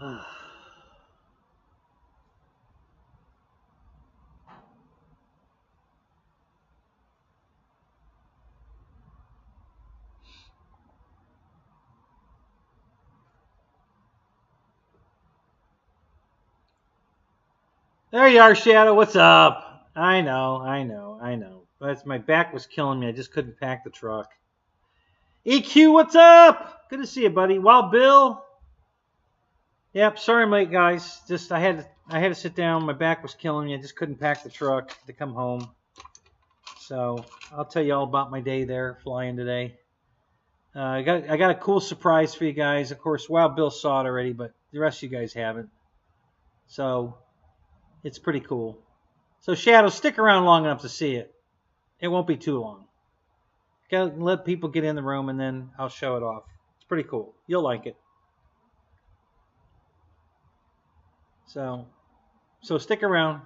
There you are, Shadow. What's up? I know. That's my back was killing me. I just couldn't pack the truck. EQ, what's up? Good to see you, buddy. Wild Bill. Yep, sorry I'm late, guys. Just I had to sit down. My back was killing me. I just couldn't pack the truck to come home. So I'll tell you all about my day there flying today. I got a cool surprise for you guys. Of course, Wild Bill saw it already, but the rest of you guys haven't. So it's pretty cool. So Shadow, stick around long enough to see it. It won't be too long. Gotta let people get in the room and then I'll show it off. It's pretty cool. You'll like it. So stick around.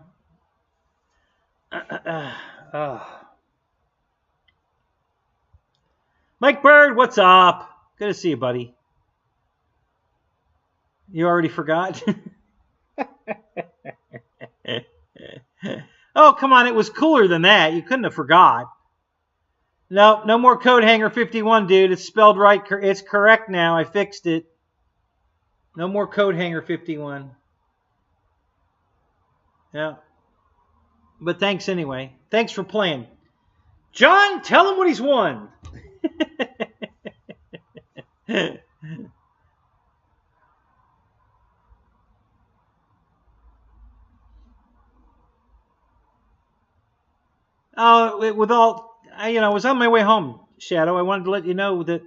Mike Bird, what's up? Good to see you, buddy. You already forgot? Oh, come on. It was cooler than that. You couldn't have forgot. No more code Hanger 51, dude. It's spelled right. It's correct now. I fixed it. No more code Hanger 51. Yeah. But thanks anyway. Thanks for playing. John, tell him what he's won. I was on my way home, Shadow. I wanted to let you know that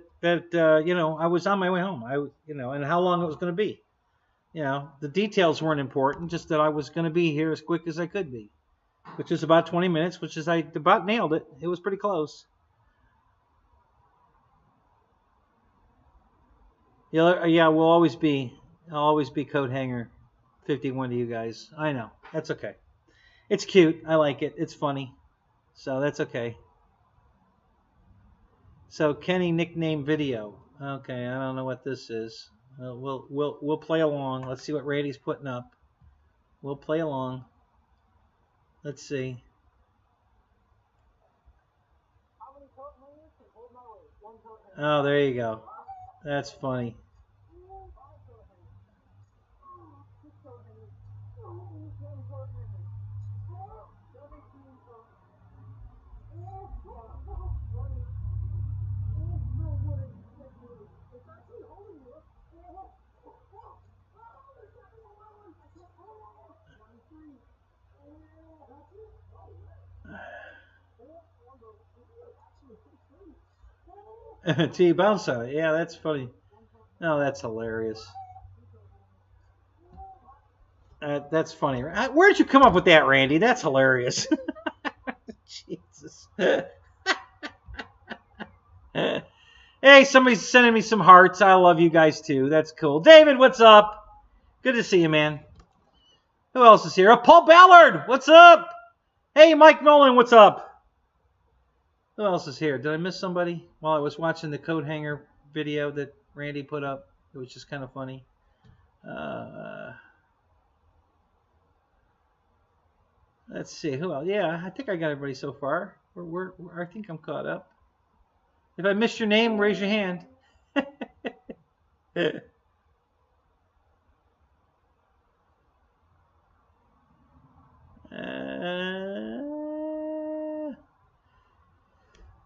I was on my way home. And how long it was going to be. The details weren't important, just that I was going to be here as quick as I could be, which is about 20 minutes, which is I about nailed it. It was pretty close. Yeah, I'll always be code Hanger 51 to you guys. I know. That's okay. It's cute. I like it. It's funny. So that's okay. So Kenny nickname video. Okay, I don't know what this is. We'll play along. Let's see what Randy's putting up. We'll play along. Let's see. Oh, there you go. That's funny. T bounce on it. Yeah, that's funny. No, that's hilarious. That's funny. Where'd you come up with that, Randy? That's hilarious. Jesus. Hey, somebody's sending me some hearts. I love you guys too. That's cool. David, what's up? Good to see you, man. Who else is here? Oh, Paul Ballard, what's up? Hey, Mike Nolan, what's up? Who else is here? Did I miss somebody while I was watching the Code Hanger video that Randy put up? It was just kind of funny. Let's see. Who else? Yeah, I think I got everybody so far. I think I'm caught up. If I missed your name, raise your hand.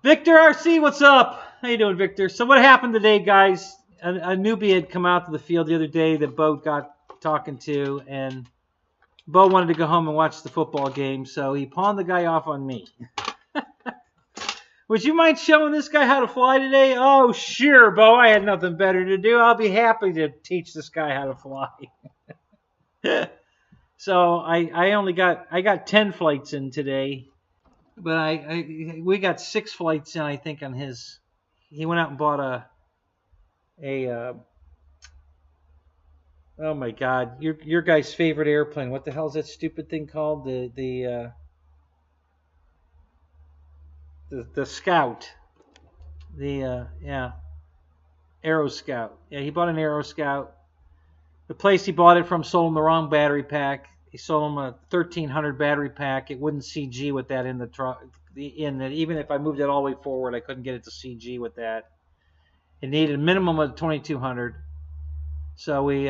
Victor RC, what's up? How you doing, Victor? So what happened today, guys? A newbie had come out to the field the other day that Bo got talking to, and Bo wanted to go home and watch the football game, so he pawned the guy off on me. Would you mind showing this guy how to fly today? Oh, sure, Bo. I had nothing better to do. I'll be happy to teach this guy how to fly. So I got 10 flights in today, but we got 6 flights in, I think, on his. He went out and bought oh my God, your guy's favorite airplane. What the hell is that stupid thing called? The Scout. Yeah, Aero Scout. Yeah, he bought an Aero Scout. The place he bought it from sold him the wrong battery pack. He sold him a 1300 battery pack. It wouldn't CG with that in the truck. Even if I moved it all the way forward, I couldn't get it to CG with that. It needed a minimum of 2200. So we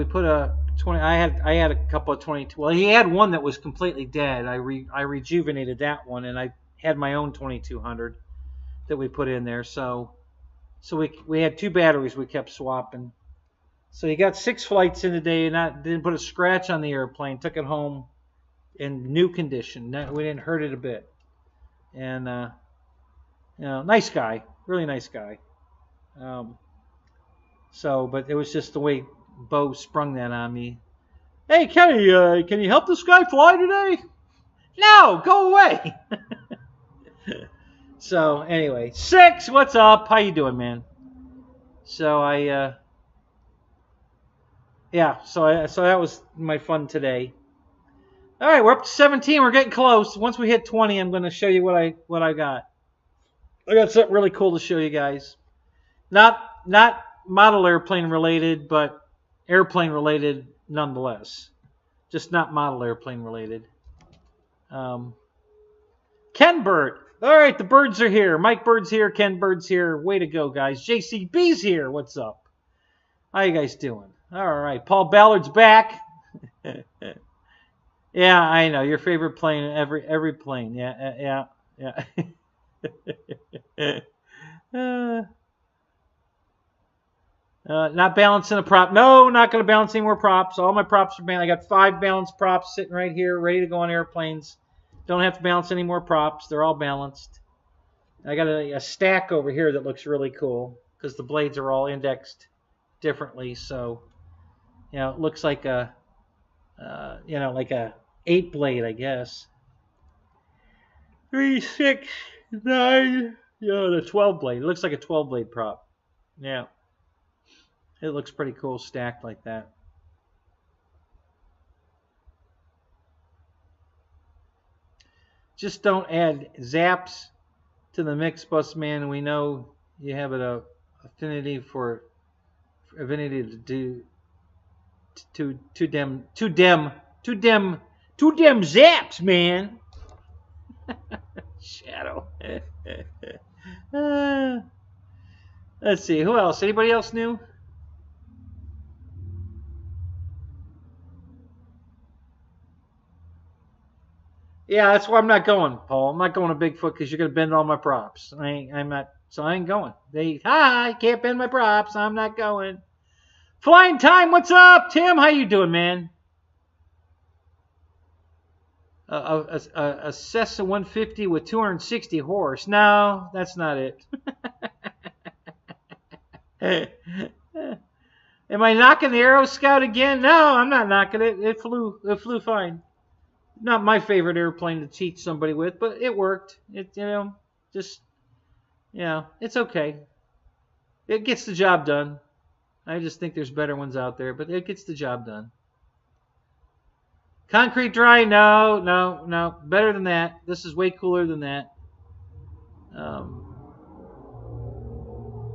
put a 20. I had a couple of 22. Well, he had one that was completely dead. I rejuvenated that one, and I had my own 2200 that we put in there. So we had 2 batteries we kept swapping. So he got 6 flights in a day, and didn't put a scratch on the airplane. Took it home in new condition. We didn't hurt it a bit. And nice guy, really nice guy. But it was just the way Bo sprung that on me. Hey, Kenny, can you help this guy fly today? No, go away. So anyway, 6, what's up? How you doing, man? So so that was my fun today. All right, we're up to 17. We're getting close. Once we hit 20, I'm going to show you what I got. I got something really cool to show you guys. Not model airplane related, but airplane related nonetheless. Just not model airplane related. Ken Bird. All right, the birds are here. Mike Bird's here. Ken Bird's here. Way to go, guys. JCB's here. What's up? How you guys doing? All right, Paul Ballard's back. Yeah, I know your favorite plane. Every plane. Yeah. Not balancing a prop. No, not going to balance any more props. All my props are balanced. I got 5 balanced props sitting right here, ready to go on airplanes. Don't have to balance any more props. They're all balanced. I got a stack over here that looks really cool because the blades are all indexed differently. So, it looks like a 8 blade, I guess. 3, 6, 9. The 12 blade. It looks like a 12 blade prop. Yeah. It looks pretty cool stacked like that. Just don't add zaps to the mix, bus man. We know you have an affinity to do too dem zaps, man. Shadow. Let's see, who else? Anybody else new? Yeah, that's why I'm not going, Paul. I'm not going to Bigfoot because you're going to bend all my props. I'm not, so I ain't going. Hi, can't bend my props. I'm not going. Flying Time, what's up? Tim, how you doing, man? A Cessna 150 with 260 horse. No, that's not it. Am I knocking the Aero Scout again? No, I'm not knocking it. It flew fine. Not my favorite airplane to teach somebody with, but it worked. It's okay. It gets the job done. I just think there's better ones out there, but it gets the job done. Concrete dry? No. Better than that. This is way cooler than that.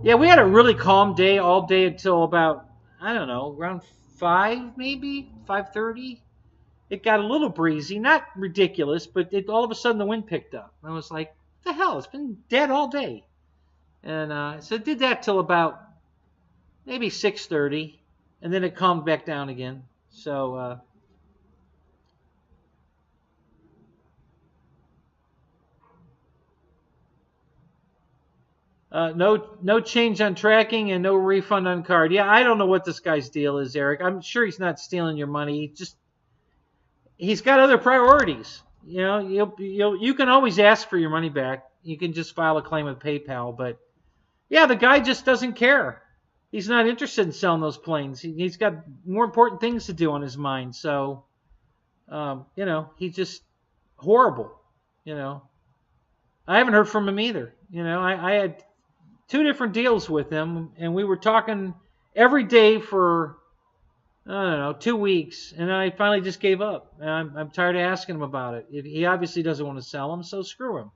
Yeah, we had a really calm day all day until about, I don't know, around 5 maybe, 5:30. It got a little breezy, not ridiculous, but all of a sudden the wind picked up. I was like, what the hell? It's been dead all day. And so it did that till about maybe 6:30, and then it calmed back down again. So no change on tracking and no refund on card. Yeah, I don't know what this guy's deal is, Eric. I'm sure he's not stealing your money. He's got other priorities. You can always ask for your money back. You can just file a claim with PayPal. But yeah, the guy just doesn't care. He's not interested in selling those planes. He's got more important things to do on his mind. So, he's just horrible. I haven't heard from him either. I had 2 different deals with him, and we were talking every day for, I don't know, 2 weeks, and then I finally just gave up. And I'm tired of asking him about it. He obviously doesn't want to sell them, so screw him.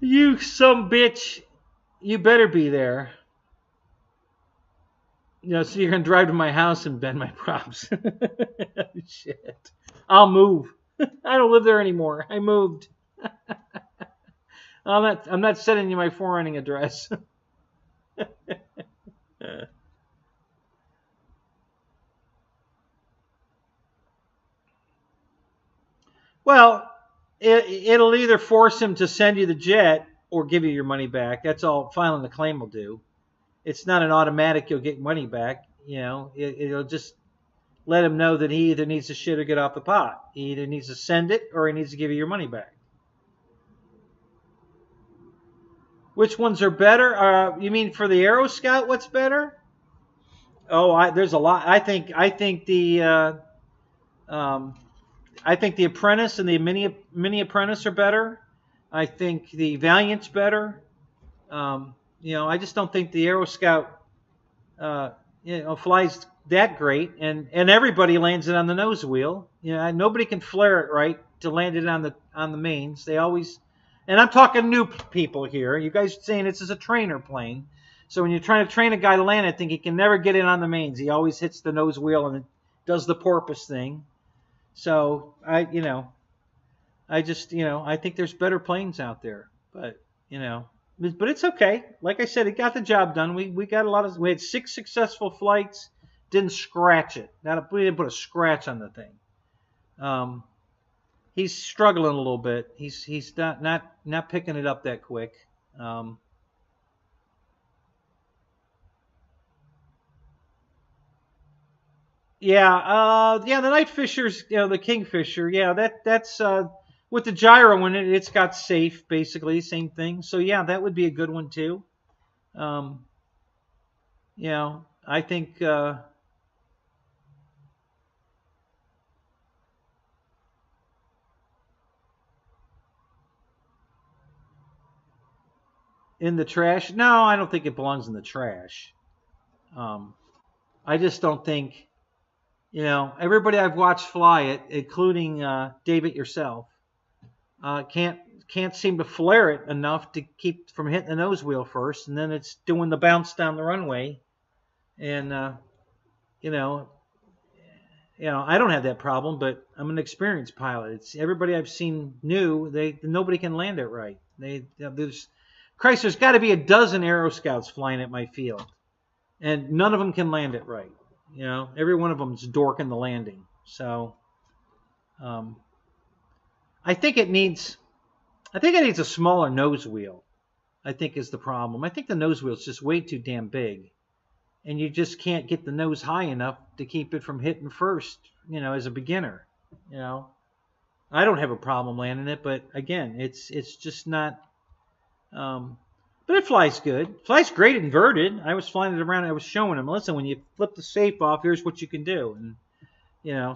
You some bitch. You better be there. So you're going to drive to my house and bend my props. Shit. I'll move. I don't live there anymore. I moved. I'm not sending you my forwarding address. Well, it'll either force him to send you the jet or give you your money back. That's all filing the claim will do. It's not an automatic you'll get money back. It'll just let him know that he either needs to shit or get off the pot. He either needs to send it or he needs to give you your money back. Which ones are better? You mean for the Aero Scout? What's better? Oh, there's a lot. I think the Apprentice and the mini Apprentice are better. I think the Valiant's better. I just don't think the Aero Scout flies that great, and everybody lands it on the nose wheel. Nobody can flare it right to land it on the mains. They always, and I'm talking new people here. You guys are saying this is a trainer plane, so when you're trying to train a guy to land, I think he can never get it on the mains. He always hits the nose wheel and it does the porpoise thing. So I think there's better planes out there, but it's okay. Like I said, it got the job done. We had 6 successful flights. Didn't scratch it. We didn't put a scratch on the thing. He's struggling a little bit. He's not picking it up that quick. The Night Fishers, the Kingfisher. Yeah, that's with the gyro in it. It's got safe, basically same thing. So yeah, that would be a good one too. I think. In the trash? No, I don't think it belongs in the trash. I just don't think, everybody I've watched fly it, including David yourself, can't seem to flare it enough to keep from hitting the nose wheel first, and then it's doing the bounce down the runway. And I don't have that problem, but I'm an experienced pilot. It's everybody I've seen new. Nobody can land it right. There's got to be a dozen Aero Scouts flying at my field, and none of them can land it right. Every one of them is dorking the landing. So, I think it needs a smaller nose wheel. I think is the problem. I think the nose wheel is just way too damn big, and you just can't get the nose high enough to keep it from hitting first. As a beginner, I don't have a problem landing it, but again, it's just not. But it flies good. It flies great inverted. I was flying it around. I was showing him, listen, when you flip the safe off, here's what you can do. And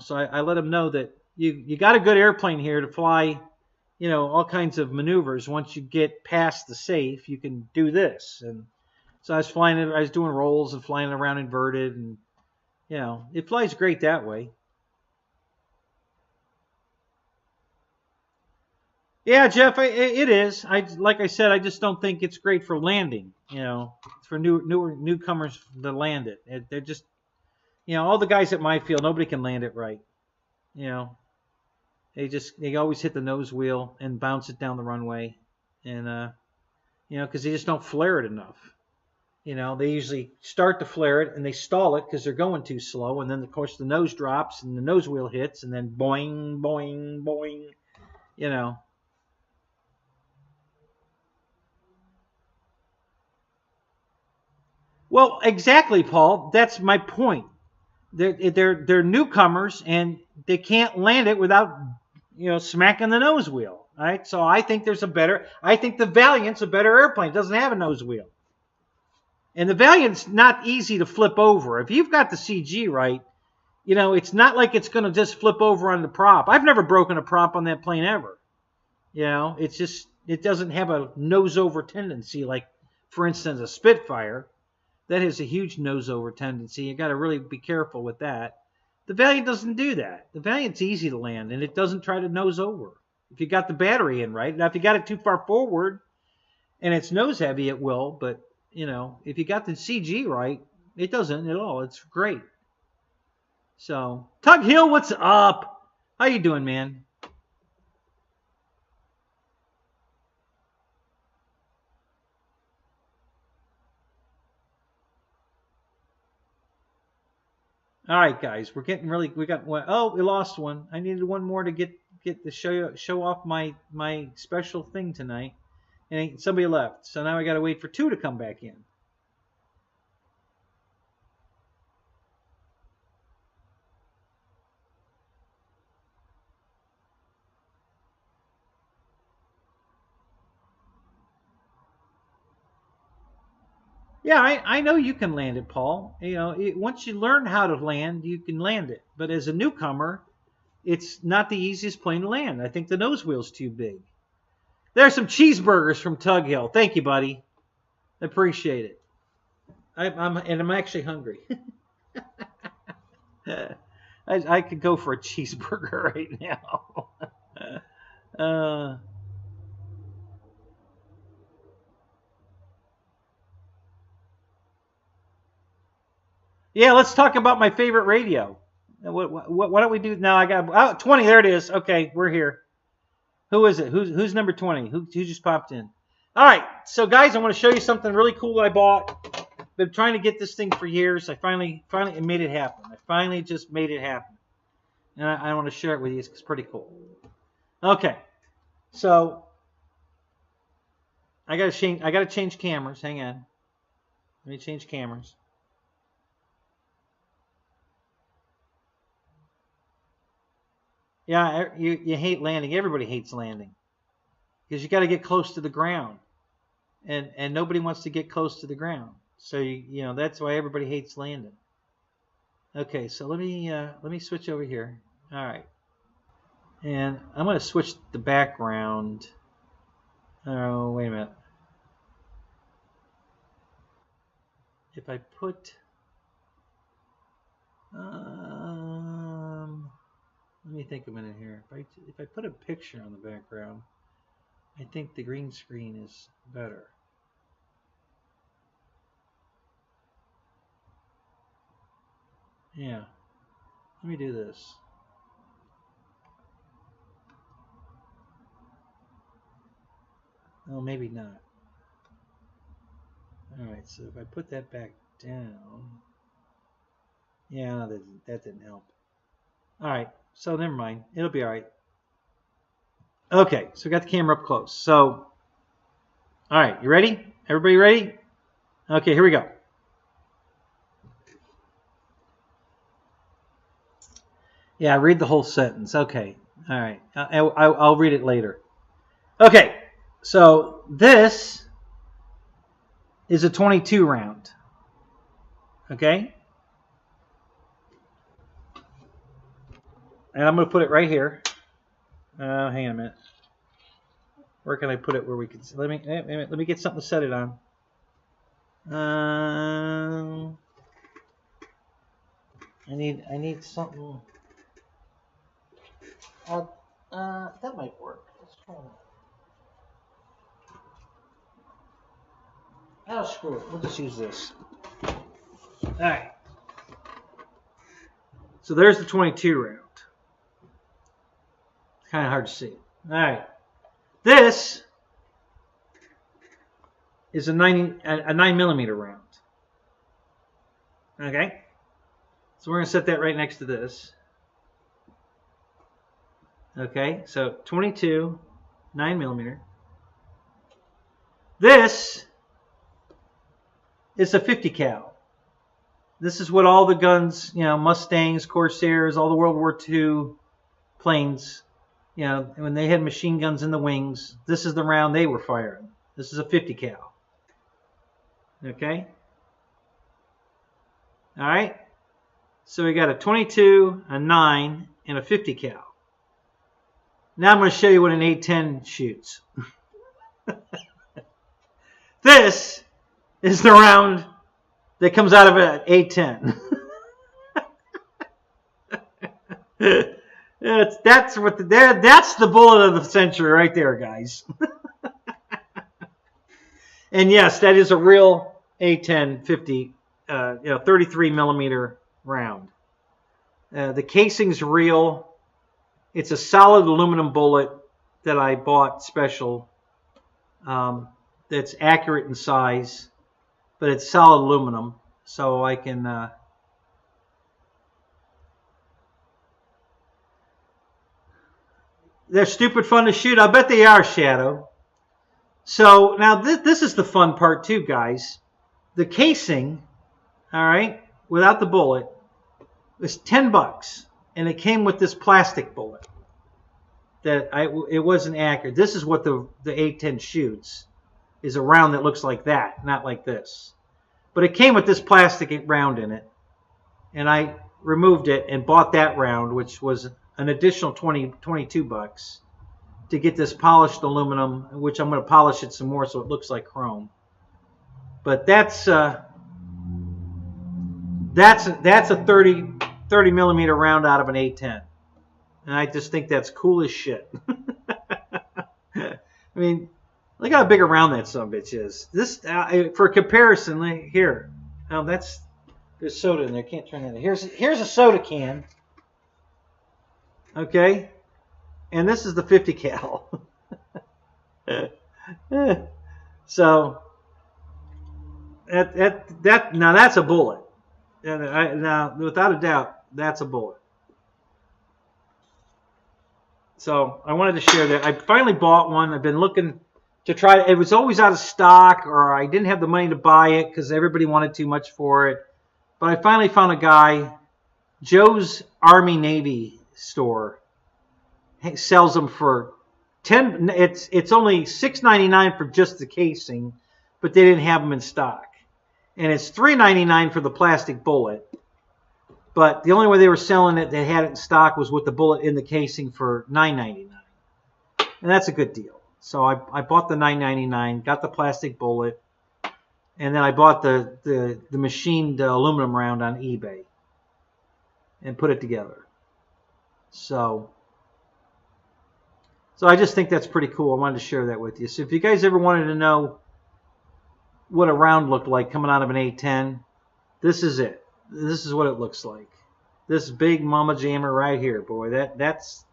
so I let him know that you got a good airplane here to fly, all kinds of maneuvers. Once you get past the safe, you can do this. And so I was flying it. I was doing rolls and flying it around inverted, and it flies great that way. Yeah, Jeff, it is. Like I said, I just don't think it's great for landing. For newcomers to land it. They're just, all the guys at my field, nobody can land it right. They always hit the nose wheel and bounce it down the runway, and because they just don't flare it enough. They usually start to flare it and they stall it because they're going too slow, and then of course the nose drops and the nose wheel hits, and then boing, boing, boing. Well, exactly, Paul. That's my point. They're newcomers and they can't land it without smacking the nose wheel. All right, so I think I think the Valiant's a better airplane. It doesn't have a nose wheel, and the Valiant's not easy to flip over. If you've got the CG right, it's not like it's going to just flip over on the prop. I've never broken a prop on that plane ever. It's just it doesn't have a nose over tendency like, for instance, a Spitfire. That has a huge nose over tendency. You got to really be careful with that. The Valiant doesn't do that. The Valiant's easy to land, and it doesn't try to nose over. If you got the battery in right. Now, if you got it too far forward, and it's nose heavy, it will. But you know, if you got the CG right, it doesn't at all. It's great. So, Tug Hill, what's up? How you doing, man? All right, guys, we're getting really. We got one. Oh, we lost one. I needed one more to get the show off my special thing tonight, and somebody left. So now I got to wait for 2 to come back in. Yeah, I know you can land it, Paul. You know, once you learn how to land, you can land it. But as a newcomer, it's not the easiest plane to land. I think the nose wheel's too big. There's some cheeseburgers from Tug Hill. Thank you, buddy. I appreciate it. I'm actually hungry. I could go for a cheeseburger right now. Yeah, let's talk about my favorite radio. Why don't we do now? I got 20. There it is. Okay, we're here. Who is it? Who's number 20? Who just popped in? All right, so guys, I want to show you something really cool that I bought. Been trying to get this thing for years. I finally made it happen. I finally just made it happen, and I want to share it with you. It's pretty cool. Okay, so I got to change cameras. Hang on. Let me change cameras. Yeah, you hate landing. Everybody hates landing because you got to get close to the ground, and nobody wants to get close to the ground. So you know that's why everybody hates landing. Okay, so let me switch over here. All right, and I'm going to switch the background. Oh, wait a minute. If I put let me think a minute here. If I put a picture on the background, I think the green screen is better. Yeah. Let me do this. Oh, maybe not. All right, so if I put that back down, yeah, no, that didn't help. All right, so never mind. It'll be all right. Okay, so we got the camera up close. So, all right, you ready? Everybody ready? Okay, here we go. Yeah, read the whole sentence. Okay, all right. I'll read it later. Okay, so this is a 22 round. Okay? And I'm going to put it right here. Hang on a minute. Where can I put it where we can see? Let me get something to set it on. I need something. That might work. Let's try that. Oh, screw it. We'll just use this. All right. So there's the 22 round. It's kind of hard to see. All right. This is a 9mm round. Okay. So we're going to set that right next to this. Okay. So 22, 9mm. This is a 50 cal. This is what all the guns, you know, Mustangs, Corsairs, all the World War II planes, you know, when they had machine guns in the wings, this is the round they were firing. This is a 50 cal. Okay? All right? So we got a 22, a 9, and a 50 cal. Now I'm going to show you what an A10 shoots. This is the round that comes out of an A10. That's the bullet of the century right there, guys. And yes, that is a real A1050, 33 millimeter round. The casing's real. It's a solid aluminum bullet that I bought special. That's accurate in size, but it's solid aluminum, so I can. They're stupid fun to shoot. I bet they are, Shadow. So now this is the fun part too, guys. The casing, all right, without the bullet, was $10, and it came with this plastic bullet. It wasn't accurate. This is what the A10 shoots, is a round that looks like that, not like this. But it came with this plastic round in it, and I removed it and bought that round, which was an additional $22 to get this polished aluminum, which I'm going to polish it some more so it looks like chrome. But that's a 30 millimeter round out of an A10, and I just think that's cool as shit. I mean, look how big a round that son of a bitch is. This, for comparison, here. Oh, there's soda in there. Can't turn it in. Here's a soda can. Okay, and this is the 50 cal. So now that's a bullet. Now without a doubt, that's a bullet. So I wanted to share that. I finally bought one. I've been looking to try. It was always out of stock, or I didn't have the money to buy it because everybody wanted too much for it. But I finally found a guy, Joe's Army Navy store, sells them for $10. It's only $6.99 for just the casing, but they didn't have them in stock, and it's $3.99 for the plastic bullet. But the only way they were selling it, they had it in stock, was with the bullet in the casing for $9.99, and that's a good deal. So I bought the $9.99, got the plastic bullet, and then I bought the machined aluminum round on eBay and put it together. So I just think that's pretty cool. I wanted to share that with you. So if you guys ever wanted to know what a round looked like coming out of an A10, this is it. This is what it looks like. This big mama jammer right here, boy. That's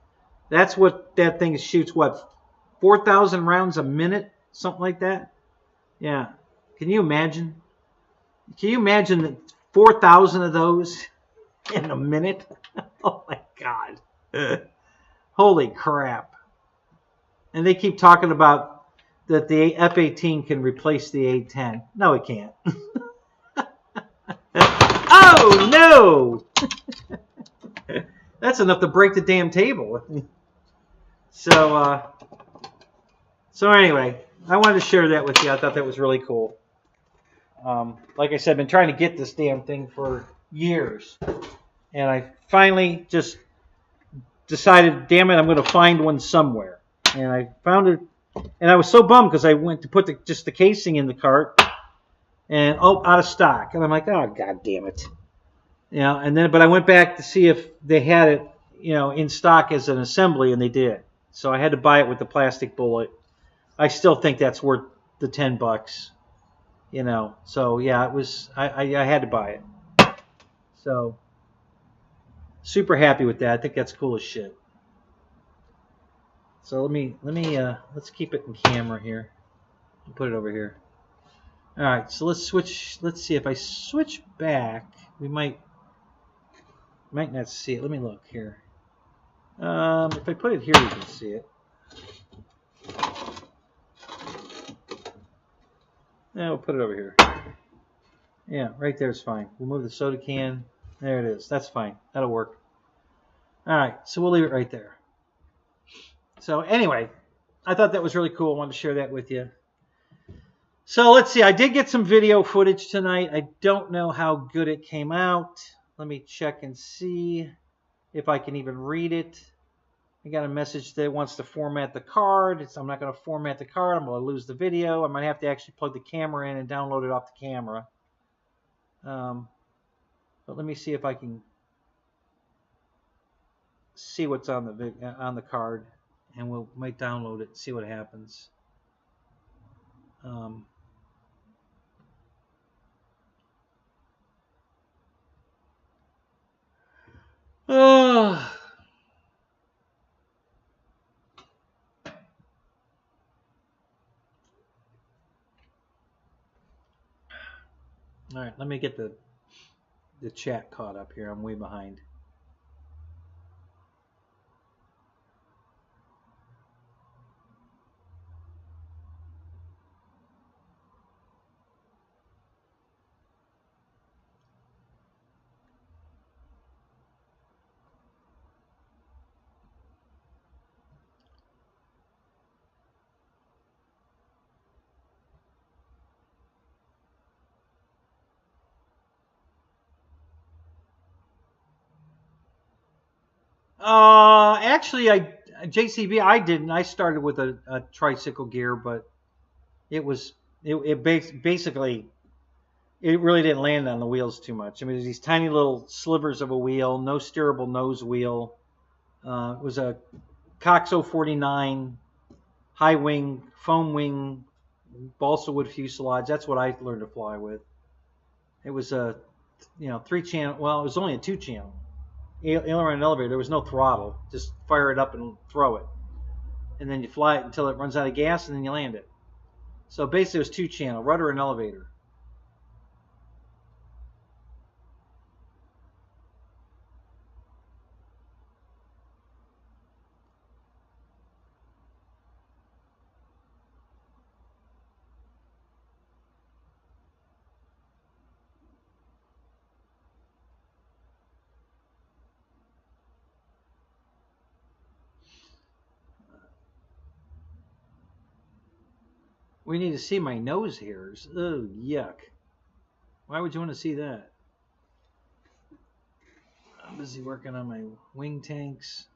what that thing shoots. What, 4,000 rounds a minute, something like that? Yeah. Can you imagine? Can you imagine that 4,000 of those in a minute? Oh my God. Holy crap. And they keep talking about that the F-18 can replace the A-10. No, it can't. Oh, no! That's enough to break the damn table. So anyway, I wanted to share that with you. I thought that was really cool. Like I said, I've been trying to get this damn thing for years. And I finally just decided, damn it, I'm going to find one somewhere. And I found it, and I was so bummed because I went to put just the casing in the cart, and out of stock. And I'm like, oh, God damn it. But I went back to see if they had it, in stock as an assembly, and they did. So I had to buy it with the plastic bullet. I still think that's worth the $10. So yeah, it was. I had to buy it. So super happy with that. I think that's cool as shit. So let's keep it in camera here. Put it over here. All right, so let's switch. Let's see if I switch back, we might not see it. Let me look here. If I put it here, you can see it. Yeah, we'll put it over here. Yeah, right there is fine. We'll move the soda can. There it is. That's fine. That'll work. All right, so we'll leave it right there. So anyway, I thought that was really cool. I wanted to share that with you. So let's see. I did get some video footage tonight. I don't know how good it came out. Let me check and see if I can even read it. I got a message that wants to format the card. I'm not going to format the card. I'm going to lose the video. I might have to actually plug the camera in and download it off the camera. But let me see if I can see what's on the card, and might download it and see what happens. All right, let me get the chat caught up here. I'm way behind. Actually, JCB I didn't. I started with a tricycle gear, but it was basically it really didn't land on the wheels too much. I mean, there's these tiny little slivers of a wheel, no steerable nose wheel. It was a Cox 049 high wing, foam wing, balsa wood fuselage. That's what I learned to fly with. It was a 3-channel. Well, it was only a 2-channel aileron and elevator. There was no throttle. Just fire it up and throw it, and then you fly it until it runs out of gas, and then you land it. So basically, it was 2-channel, rudder and elevator. We need to see my nose hairs. Oh, yuck. Why would you want to see that? I'm busy working on my wing tanks.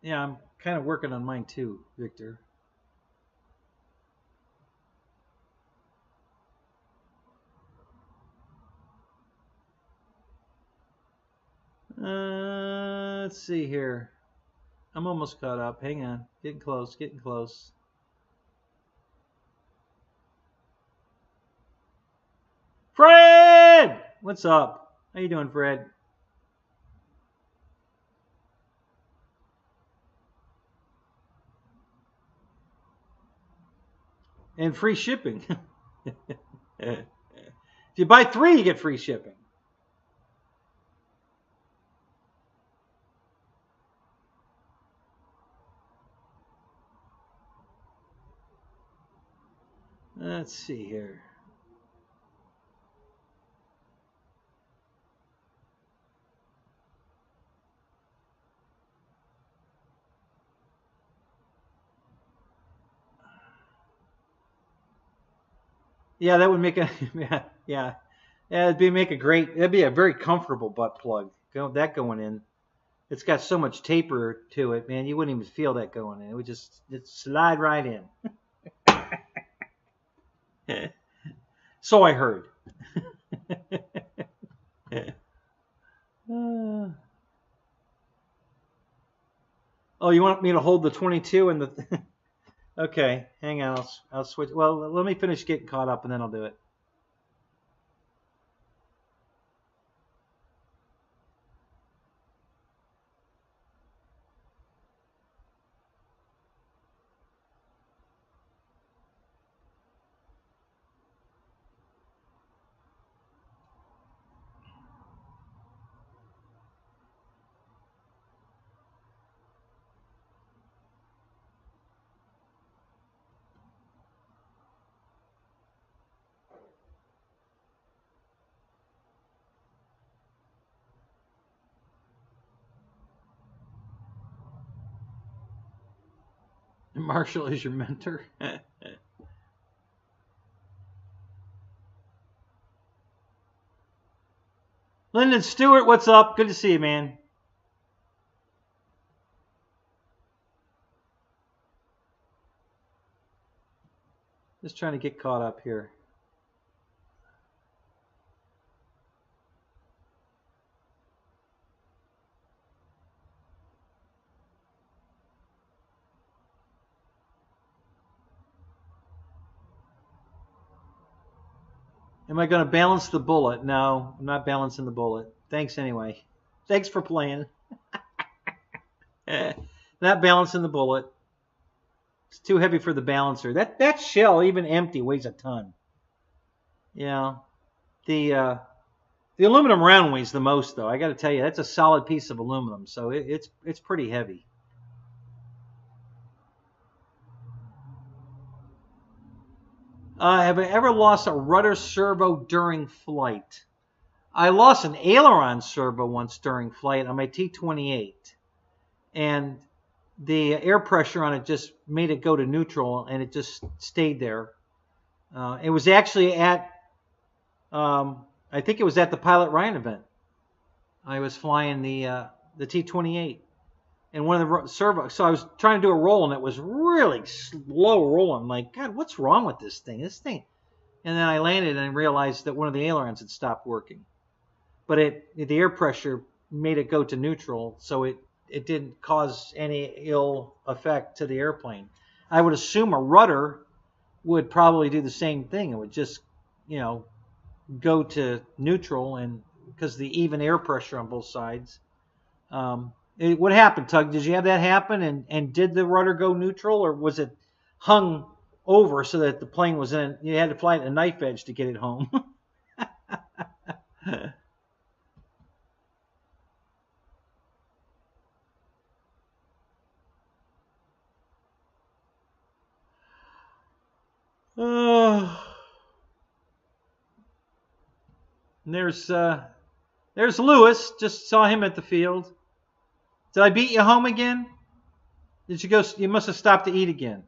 Yeah, I'm kind of working on mine too, Victor. Let's see here. I'm almost caught up. Hang on. Getting close, getting close. Fred! What's up? How you doing, Fred? And free shipping. If you buy 3, you get free shipping. Let's see here. Yeah, that would make a yeah. It'd be a very comfortable butt plug. Going in. It's got so much taper to it, man. You wouldn't even feel that going in. It would just slide right in. So I heard. Oh, you want me to hold the 22 and the? Okay, hang on. I'll switch. Well, let me finish getting caught up, and then I'll do it. Marshall is your mentor. Lyndon Stewart, what's up? Good to see you, man. Just trying to get caught up here. Am I going to balance the bullet? No, I'm not balancing the bullet. Thanks anyway. Thanks for playing. Not balancing the bullet. It's too heavy for the balancer. That shell, even empty, weighs a ton. Yeah. The aluminum round weighs the most, though. I got to tell you, that's a solid piece of aluminum, so it's pretty heavy. Have I ever lost a rudder servo during flight? I lost an aileron servo once during flight on my T-28, and the air pressure on it just made it go to neutral, and it just stayed there. It was actually at, I think it was at the Pilot Ryan event. I was flying the T-28, and one of the servos. So I was trying to do a roll, and it was really slow rolling. I'm like, God, what's wrong with this thing? And then I landed and realized that one of the ailerons had stopped working. But the air pressure made it go to neutral, so it didn't cause any ill effect to the airplane. I would assume a rudder would probably do the same thing. It would just, go to neutral, and because the even air pressure on both sides. What happened, Tug? Did you have that happen? And did the rudder go neutral, or was it hung over so that the plane was in? You had to fly at a knife edge to get it home. There's Lewis. Just saw him at the field. Did I beat you home again? Did you go? You must have stopped to eat again.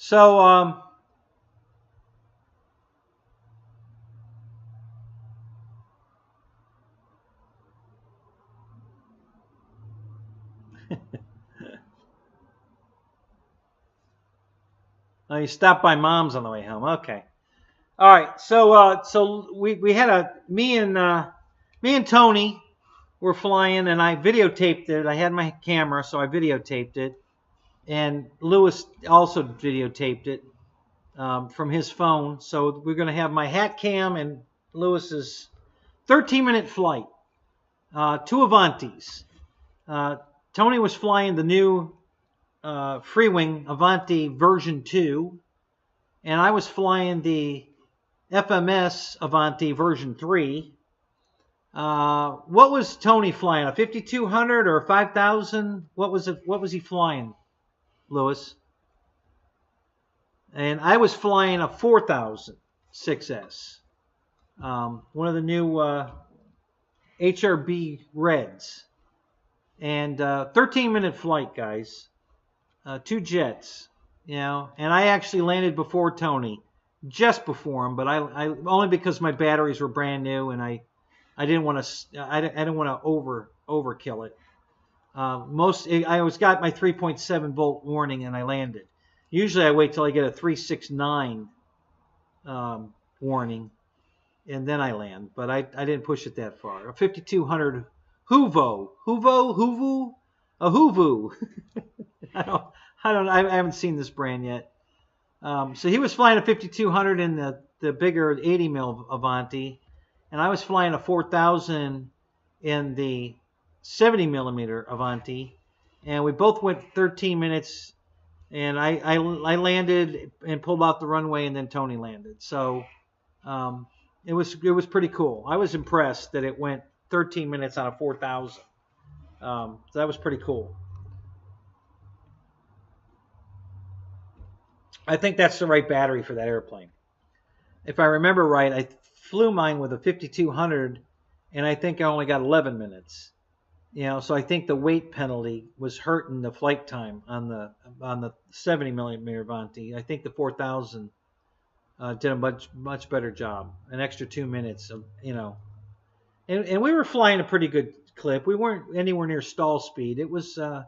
So, oh, you stopped by Mom's on the way home. Okay. All right. So we had me and Tony were flying, and I videotaped it. I had my camera, so I videotaped it, and Lewis also videotaped it from his phone. So we're going to have my hat cam and Lewis's 13-minute flight. 2 Avantis. Tony was flying the new Freewing Avanti version 2, and I was flying the FMS Avanti version 3. What was Tony flying? A 5200 or a 5000? What was he flying, Lewis? And I was flying a 4000 6S. One of the new HRB Reds. And 13-minute flight, guys. 2 jets, and I actually landed before Tony, just before him, but I only because my batteries were brand new, and I didn't want to overkill it. I always got my 3.7 volt warning, and I landed. Usually I wait till I get a 369 warning, and then I land, but I didn't push it that far. A 5200 Huvu. I haven't seen this brand yet. So he was flying a 5200 in the bigger 80 mil Avanti, and I was flying a 4000 in the 70 millimeter Avanti, and we both went 13 minutes, and I landed and pulled out the runway, and then Tony landed. So it was pretty cool. I was impressed that it went 13 minutes on a 4000. So that was pretty cool. I think that's the right battery for that airplane. If I remember right, I flew mine with a 5200, and I think I only got 11 minutes. So I think the weight penalty was hurting the flight time on the 70 millimeter Avanti. I think the 4000 did a much better job. An extra 2 minutes, and we were flying a pretty good clip. We weren't anywhere near stall speed. It was, it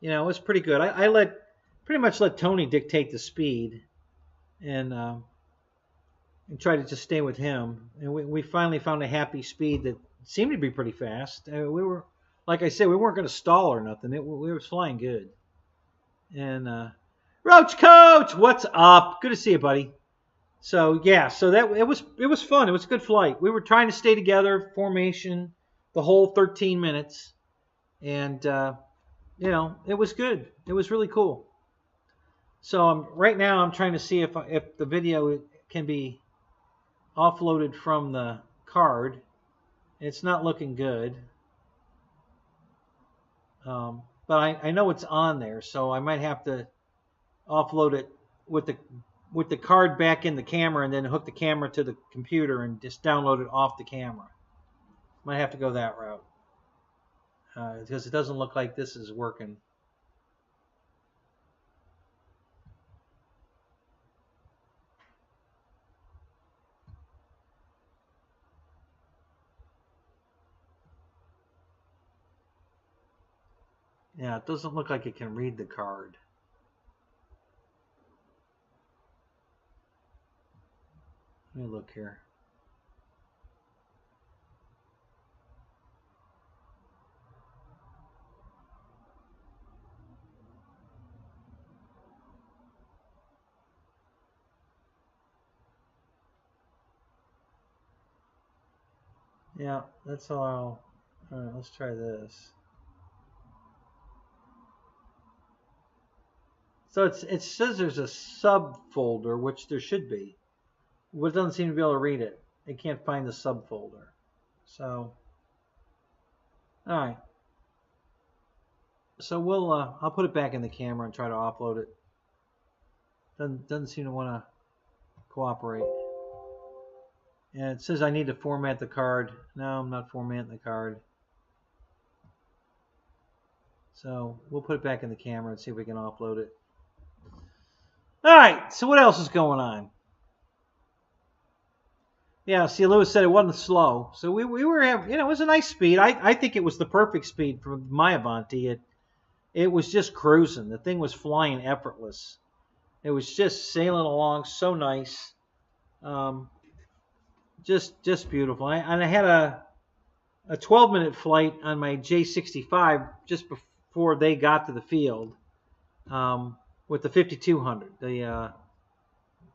was pretty good. I let pretty much let Tony dictate the speed, and try to just stay with him. And we finally found a happy speed that seemed to be pretty fast. We were, like I said, we weren't going to stall or nothing. We were flying good. And Roach Coach, what's up? Good to see you, buddy. So yeah, so that it was fun. It was a good flight. We were trying to stay together, formation, the whole 13 minutes, and you know, it was good. It was really cool. So right now I'm trying to see if the video can be offloaded from the card. It's not looking good, but I know it's on there, so I might have to offload it with the card back in the camera, and then hook the camera to the computer and just download it off the camera. Might have to go that route because it doesn't look like this is working. Yeah, it doesn't look like it can read the card. Let me look here. Yeah, that's all. All right, let's try this. So it says there's a subfolder, which there should be. But it doesn't seem to be able to read it. It can't find the subfolder. So, all right. So I'll put it back in the camera and try to offload it. Doesn't seem to want to cooperate. And it says I need to format the card. No, I'm not formatting the card. So we'll put it back in the camera and see if we can offload it. All right, so what else is going on? Yeah, see, Lewis said it wasn't slow. So we were, you know, it was a nice speed. I think it was the perfect speed for my Avanti. It was just cruising. The thing was flying effortless. It was just sailing along so nice. Just beautiful. And I had a 12-minute flight on my J65 just before they got to the field. With the 5200, the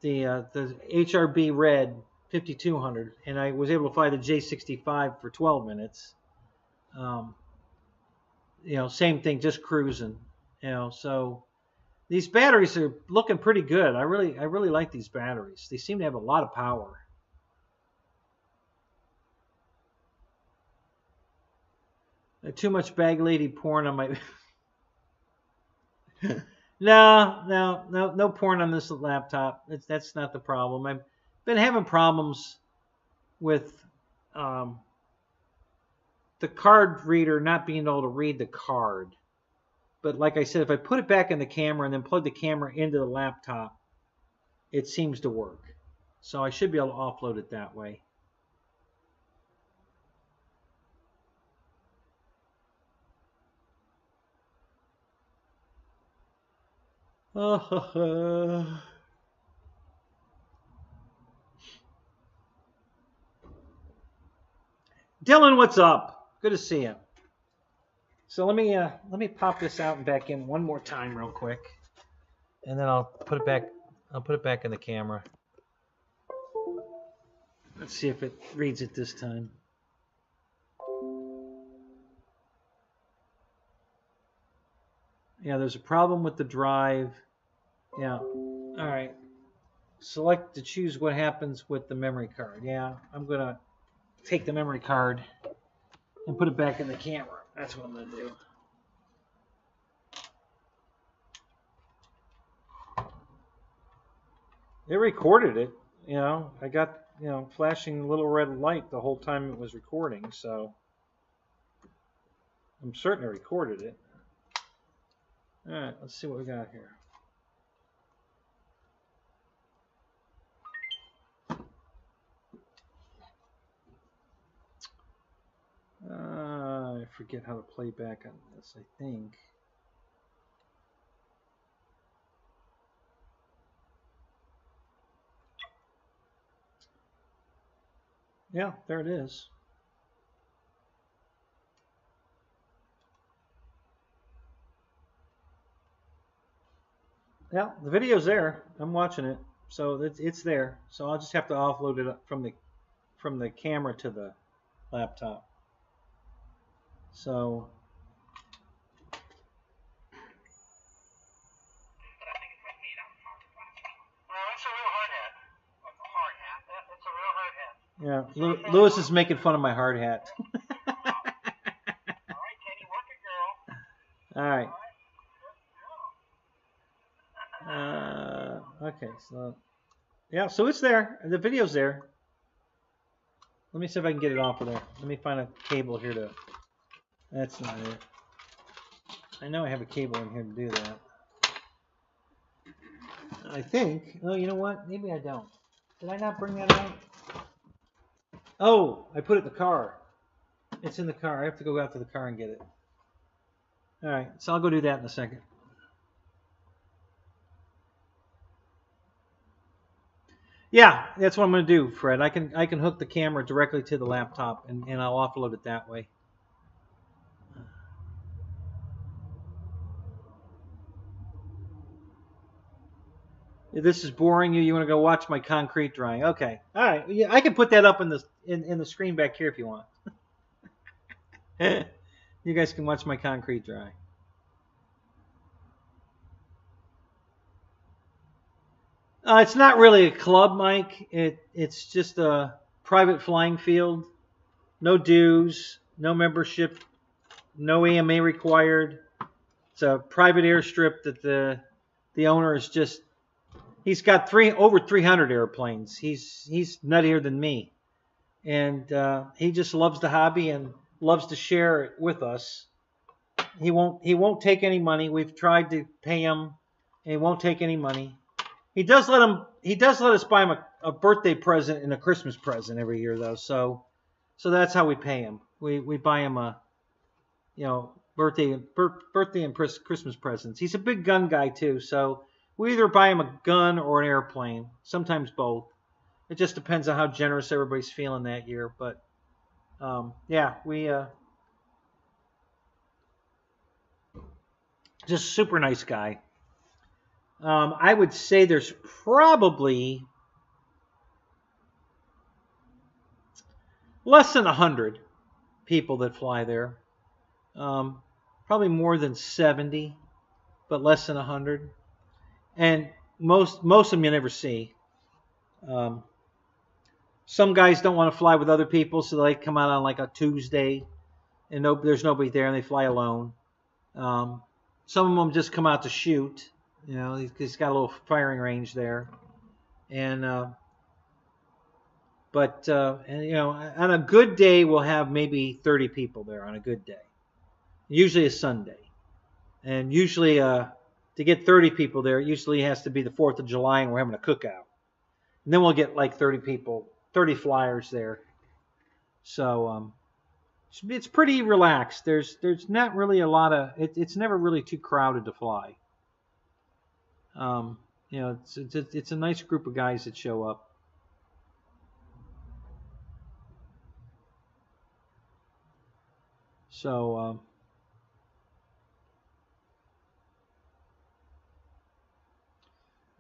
HRB Red 5200, and I was able to fly the J65 for 12 minutes. You know, same thing, just cruising. You know, so these batteries are looking pretty good. I really like these batteries. They seem to have a lot of power. Too much bag lady porn on my. No porn on this laptop. That's not the problem. I've been having problems with the card reader not being able to read the card. But like I said, if I put it back in the camera and then plug the camera into the laptop, it seems to work. So I should be able to offload it that way. Dylan, what's up? Good to see you. So let me pop this out and back in one more time real quick, and then I'll put it back. I'll put it back in the camera. Let's see if it reads it this time. Yeah, there's a problem with the drive. Yeah. All right. Select to choose what happens with the memory card. Yeah, I'm going to take the memory card and put it back in the camera. That's what I'm going to do. It recorded it. You know, I got, you know, flashing a little red light the whole time it was recording, so I'm certain it recorded it. All right, let's see what we got here. I forget how to play back on this, I think. Yeah, there it is. Yeah, the video's there. I'm watching it, so it's there. So I'll just have to offload it from the camera to the laptop. So. Yeah, Lewis is making fun of my hard hat. All right. Okay, so yeah, so it's there. The video's there. Let me see if I can get it off of there. Let me find a cable here to. That's not it. I know I have a cable in here to do that. I think. Oh, you know what? Maybe I don't. Did I not bring that out? Oh, I put it in the car. It's in the car. I have to go out to the car and get it. All right, so I'll go do that in a second. Yeah, that's what I'm going to do, Fred. I can hook the camera directly to the laptop, and I'll offload it that way. If this is boring you want to go watch my concrete drying. Okay, all right. Yeah, I can put that up in the screen back here if you want. You guys can watch my concrete dry. It's not really a club, Mike. It's just a private flying field. No dues, no membership, no AMA required. It's a private airstrip that the owner is just. He's got over 300 airplanes. He's nuttier than me, and he just loves the hobby and loves to share it with us. He won't take any money. We've tried to pay him, and he won't take any money. He does let us buy him a birthday present and a Christmas present every year though. So that's how we pay him. We buy him a birthday and Christmas presents. He's a big gun guy too, so we either buy him a gun or an airplane. Sometimes both. It just depends on how generous everybody's feeling that year. But yeah, we just super nice guy. I would say there's probably less than 100 people that fly there. Probably more than 70, but less than 100. And most of them you never see. Some guys don't want to fly with other people, so they come out on like a Tuesday, and there's nobody there, and they fly alone. Some of them just come out to shoot. He's got a little firing range there, and on a good day we'll have maybe 30 people there on a good day. Usually a Sunday, and usually to get 30 people there, it usually has to be the 4th of July, and we're having a cookout, and then we'll get like 30 people, 30 flyers there. So it's pretty relaxed. There's not really a lot of it's never really too crowded to fly. It's a nice group of guys that show up. So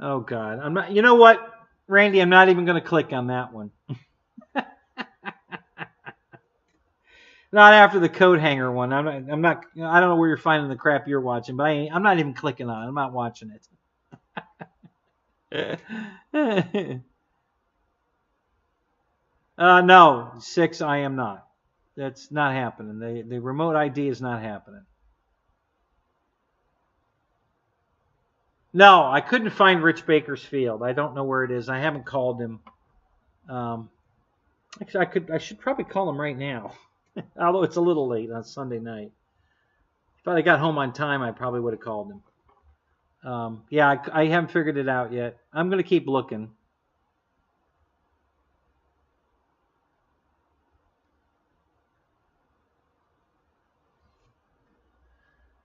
oh God, I'm not. You know what, Randy? I'm not even going to click on that one. Not after the coat hanger one. I'm not. I don't know where you're finding the crap you're watching, but I'm not even clicking on it. I'm not watching it. No, 6. I am not. That's not happening. The remote ID is not happening. No, I couldn't find Rich Bakersfield. I don't know where it is. I haven't called him. Actually, I should probably call him right now. Although it's a little late on Sunday night. If I got home on time, I probably would have called him. Yeah, I haven't figured it out yet. I'm going to keep looking.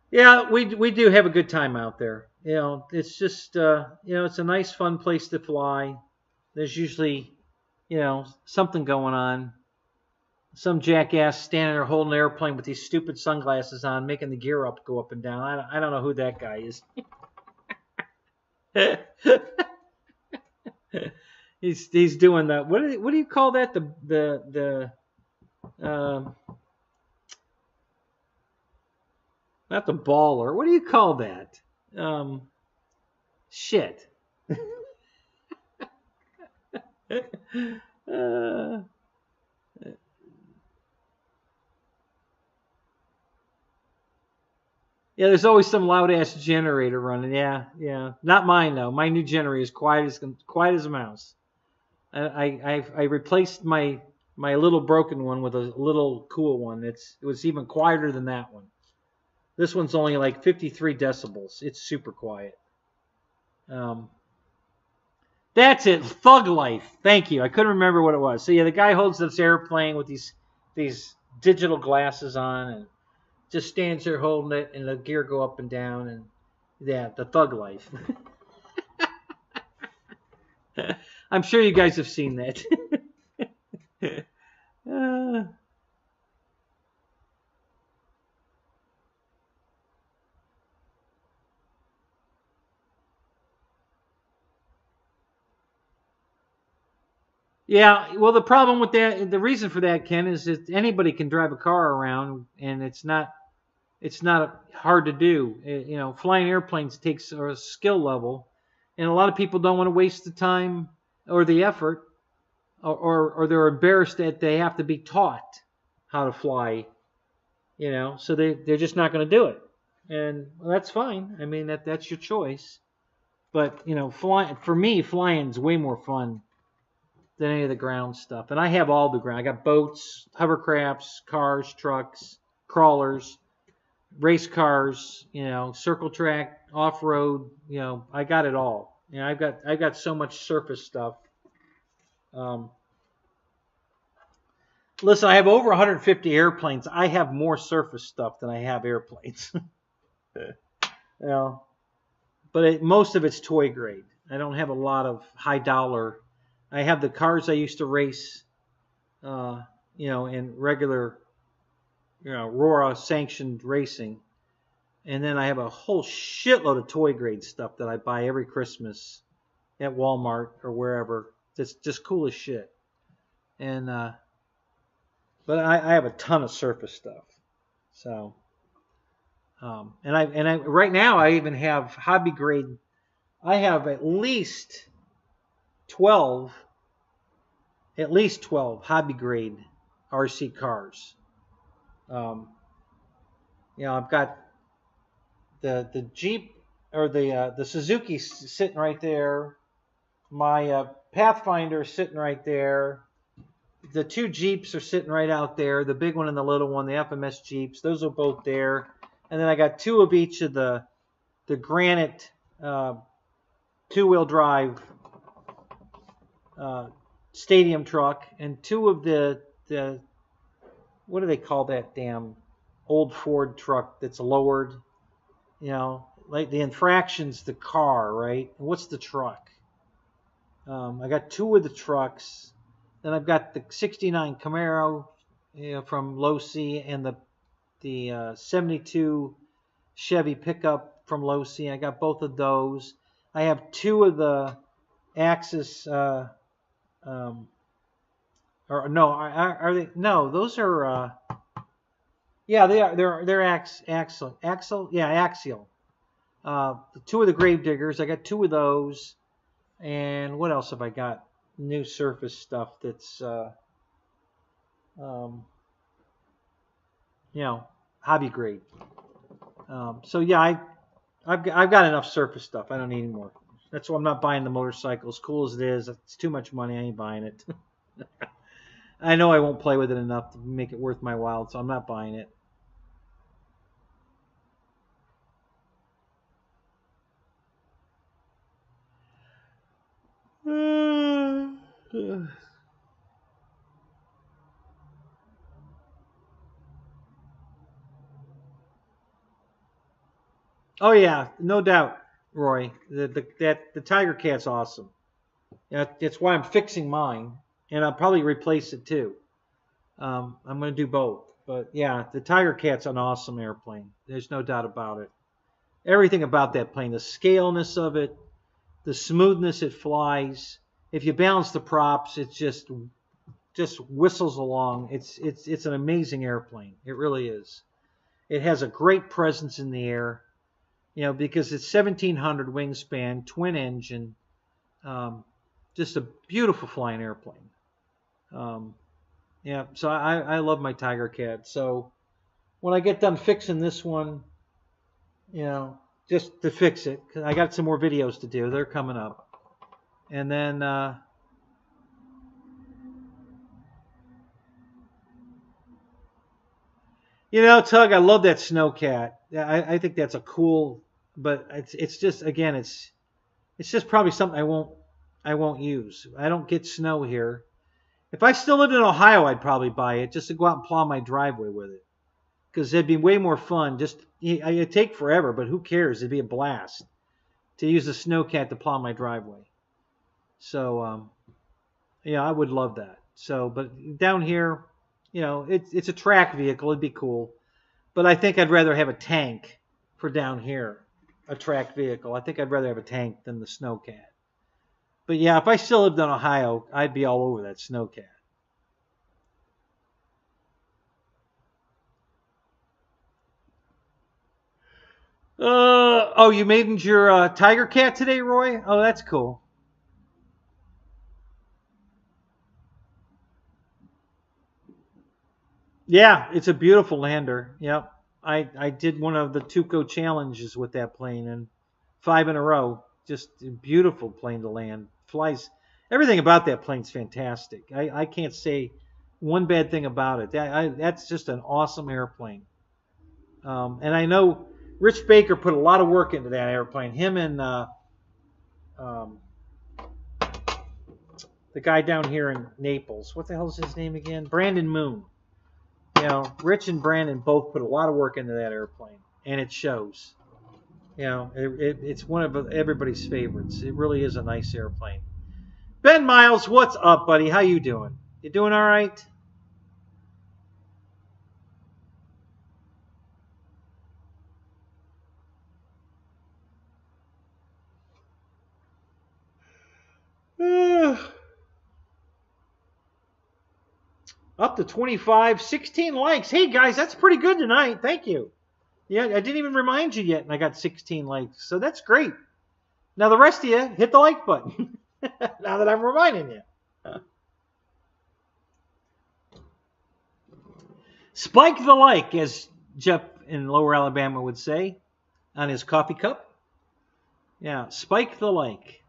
Yeah, we do have a good time out there. It's just it's a nice, fun place to fly. There's usually something going on. Some jackass standing there holding an airplane with these stupid sunglasses on, making the gear up go up and down. I don't know who that guy is. he's doing that. What do you call that? Not the baller. What do you call that? Shit. Yeah, there's always some loud ass generator running. Yeah. Not mine though. My new generator is quiet as a mouse. I replaced my little broken one with a little cool one. It was even quieter than that one. This one's only like 53 decibels. It's super quiet. That's it. Thug Life. Thank you. I couldn't remember what it was. So yeah, the guy holds this airplane with these digital glasses on and just stands there holding it, and the gear go up and down, and yeah, the Thug Life. I'm sure you guys have seen that. Yeah, well, the problem with that, the reason for that, Ken, is that anybody can drive a car around, and it's not hard to do. You know, flying airplanes takes a skill level, and a lot of people don't want to waste the time or the effort, or they're embarrassed that they have to be taught how to fly. You know, so they're just not going to do it, and well, that's fine. I mean, that's your choice. But you know, for me, flying's way more fun than any of the ground stuff. And I have all the ground. I got boats, hovercrafts, cars, trucks, crawlers, race cars, you know, circle track, off-road, you know, I got it all. You know, I've got so much surface stuff. Listen, I have over 150 airplanes. I have more surface stuff than I have airplanes. You know, but most of it's toy grade. I don't have a lot of high dollar. I have the cars I used to race, you know, in regular, you know, RORA sanctioned racing. And then I have a whole shitload of toy grade stuff that I buy every Christmas at Walmart or wherever. It's just cool as shit. And, but I have a ton of surface stuff. So, and I right now I even have hobby grade. I have at least 12 hobby grade RC cars. You know, I've got the Jeep or the Suzuki sitting right there. My Pathfinder sitting right there. The two Jeeps are sitting right out there. The big one and the little one, the FMS Jeeps. Those are both there. And then I got two of each of the Granite two-wheel drive stadium truck, and two of the what do they call that damn old Ford truck that's lowered? You know, like the Infraction's the car, right? And what's the truck? I got two of the trucks. Then I've got the '69 Camaro, you know, from Low C, and the '72 Chevy pickup from Low C. I got both of those. I have two of the Axis. Or no, are they? No, those are. Yeah, they are. They're axial. Yeah, axial. Two of the Gravediggers. I got two of those. And what else have I got? New surface stuff that's, you know, hobby grade. So yeah, I've got enough surface stuff. I don't need any more. That's why I'm not buying the motorcycle. As cool as it is, it's too much money. I ain't buying it. I know I won't play with it enough to make it worth my while, so I'm not buying it. Oh yeah, no doubt, Roy. The Tiger Cat's awesome. Yeah, that's why I'm fixing mine, and I'll probably replace it too. I'm going to do both. But yeah, the Tiger Cat's an awesome airplane. There's no doubt about it. Everything about that plane, the scaleness of it, the smoothness it flies. If you balance the props, it just whistles along. It's an amazing airplane. It really is. It has a great presence in the air, you know, because it's 1700 wingspan, twin engine, just a beautiful flying airplane. Yeah, so I love my Tiger Cat. So when I get done fixing this one, you know, just to fix it, because I got some more videos to do. They're coming up. And then, you know, Tug, I love that Snowcat. I think that's a cool, but it's just, again, it's just probably something I won't use. I don't get snow here. If I still lived in Ohio, I'd probably buy it just to go out and plow my driveway with it. Because it'd be way more fun. Just it'd take forever, but who cares? It'd be a blast to use the Snowcat to plow my driveway. So yeah, I would love that. So, but down here, you know, it's a track vehicle. It'd be cool, but I think I'd rather have a tank for down here, a track vehicle. I think I'd rather have a tank than the Snowcat. But yeah, if I still lived in Ohio, I'd be all over that Snowcat. Oh, you made your Tiger Cat today, Roy? Oh, that's cool. Yeah, it's a beautiful lander. Yep. I did one of the Tuco challenges with that plane, and 5 in a row. Just a beautiful plane to land. Flies. Everything about that plane's fantastic. I can't say one bad thing about it. That's just an awesome airplane. And I know Rich Baker put a lot of work into that airplane. Him and um, the guy down here in Naples. What the hell is his name again? Brandon Moon. You know, Rich and Brandon both put a lot of work into that airplane, and it shows. You know, it's one of everybody's favorites. It really is a nice airplane. Ben Miles, what's up, buddy? How you doing? You doing all right? Up to 25, 16 likes. Hey, guys, that's pretty good tonight. Thank you. Yeah, I didn't even remind you yet, and I got 16 likes. So that's great. Now, the rest of you, hit the like button. Now that I'm reminding you. Spike the like, as Jeff in Lower Alabama would say on his coffee cup. Yeah, spike the like.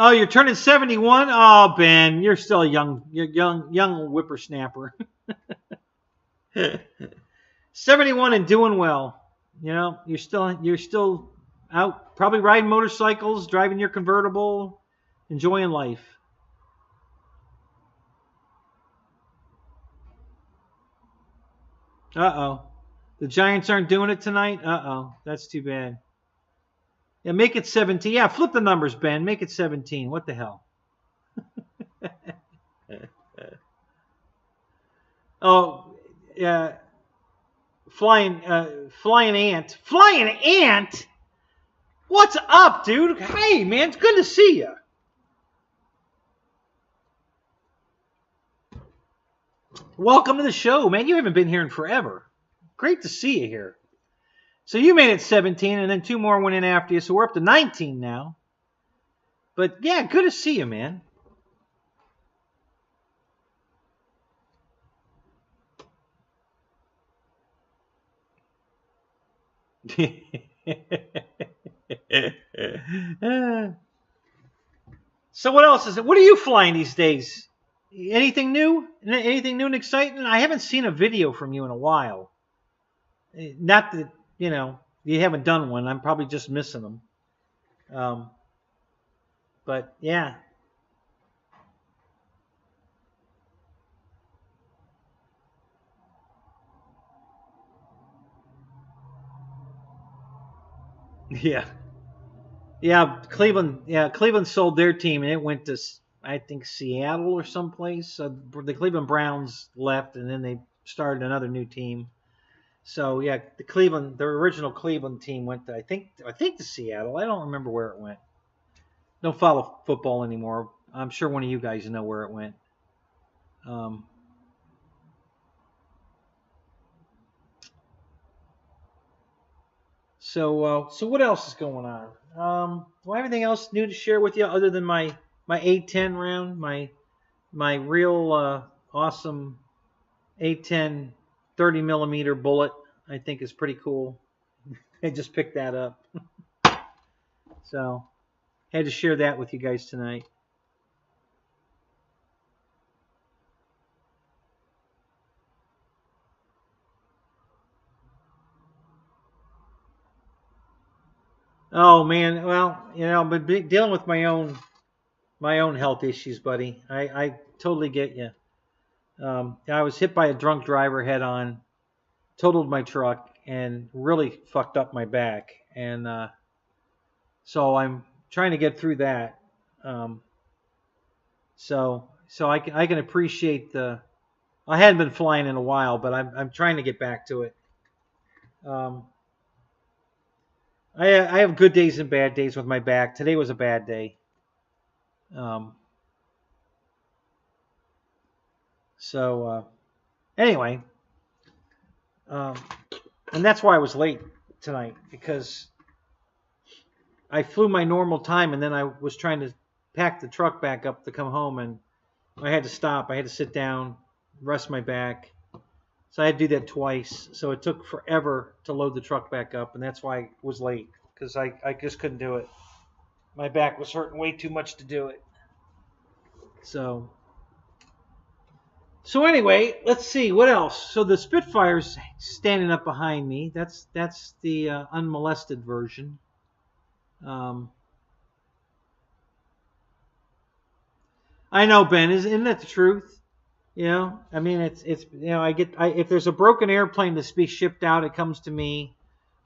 Oh, you're turning 71? Oh, Ben, you're still a young whippersnapper. 71 and doing well. You know, you're still out, probably riding motorcycles, driving your convertible, enjoying life. Uh-oh. The Giants aren't doing it tonight? Uh-oh. That's too bad. Yeah, make it 17. Yeah, flip the numbers, Ben. Make it 17. What the hell? Oh, yeah. Flying ant. Flying ant? What's up, dude? Hey, man, it's good to see you. Welcome to the show, man. You haven't been here in forever. Great to see you here. So you made it 17, and then 2 more went in after you, so we're up to 19 now. But, yeah, good to see you, man. So what else is it? What are you flying these days? Anything new? Anything new and exciting? I haven't seen a video from you in a while. Not that, you know, you haven't done one. I'm probably just missing them. But, yeah. Yeah. Yeah, Cleveland sold their team, and it went to, I think Seattle or someplace. The Cleveland Browns left, and then they started another new team. So yeah, the original Cleveland team went to I think to Seattle. I don't remember where it went. Don't follow football anymore. I'm sure one of you guys know where it went. So what else is going on? Do I have anything else new to share with you other than my A10 round, my real awesome A10 30 millimeter bullet? I think is pretty cool. I just picked that up, so had to share that with you guys tonight. Oh man, well, I've been dealing with my own health issues, buddy. I totally get you. I was hit by a drunk driver head on, totaled my truck, and really fucked up my back. And so I'm trying to get through that. So I can appreciate the. I hadn't been flying in a while, but I'm trying to get back to it. I have good days and bad days with my back. Today was a bad day. Anyway, and that's why I was late tonight, because I flew my normal time, and then I was trying to pack the truck back up to come home, and I had to stop. I had to sit down, rest my back. So I had to do that twice. So it took forever to load the truck back up, and that's why I was late, because I just couldn't do it. My back was hurting way too much to do it. So anyway, let's see what else. So the Spitfire's standing up behind me. That's the unmolested version. I know, Ben. Isn't that the truth? I mean, it's if there's a broken airplane that's be shipped out, it comes to me.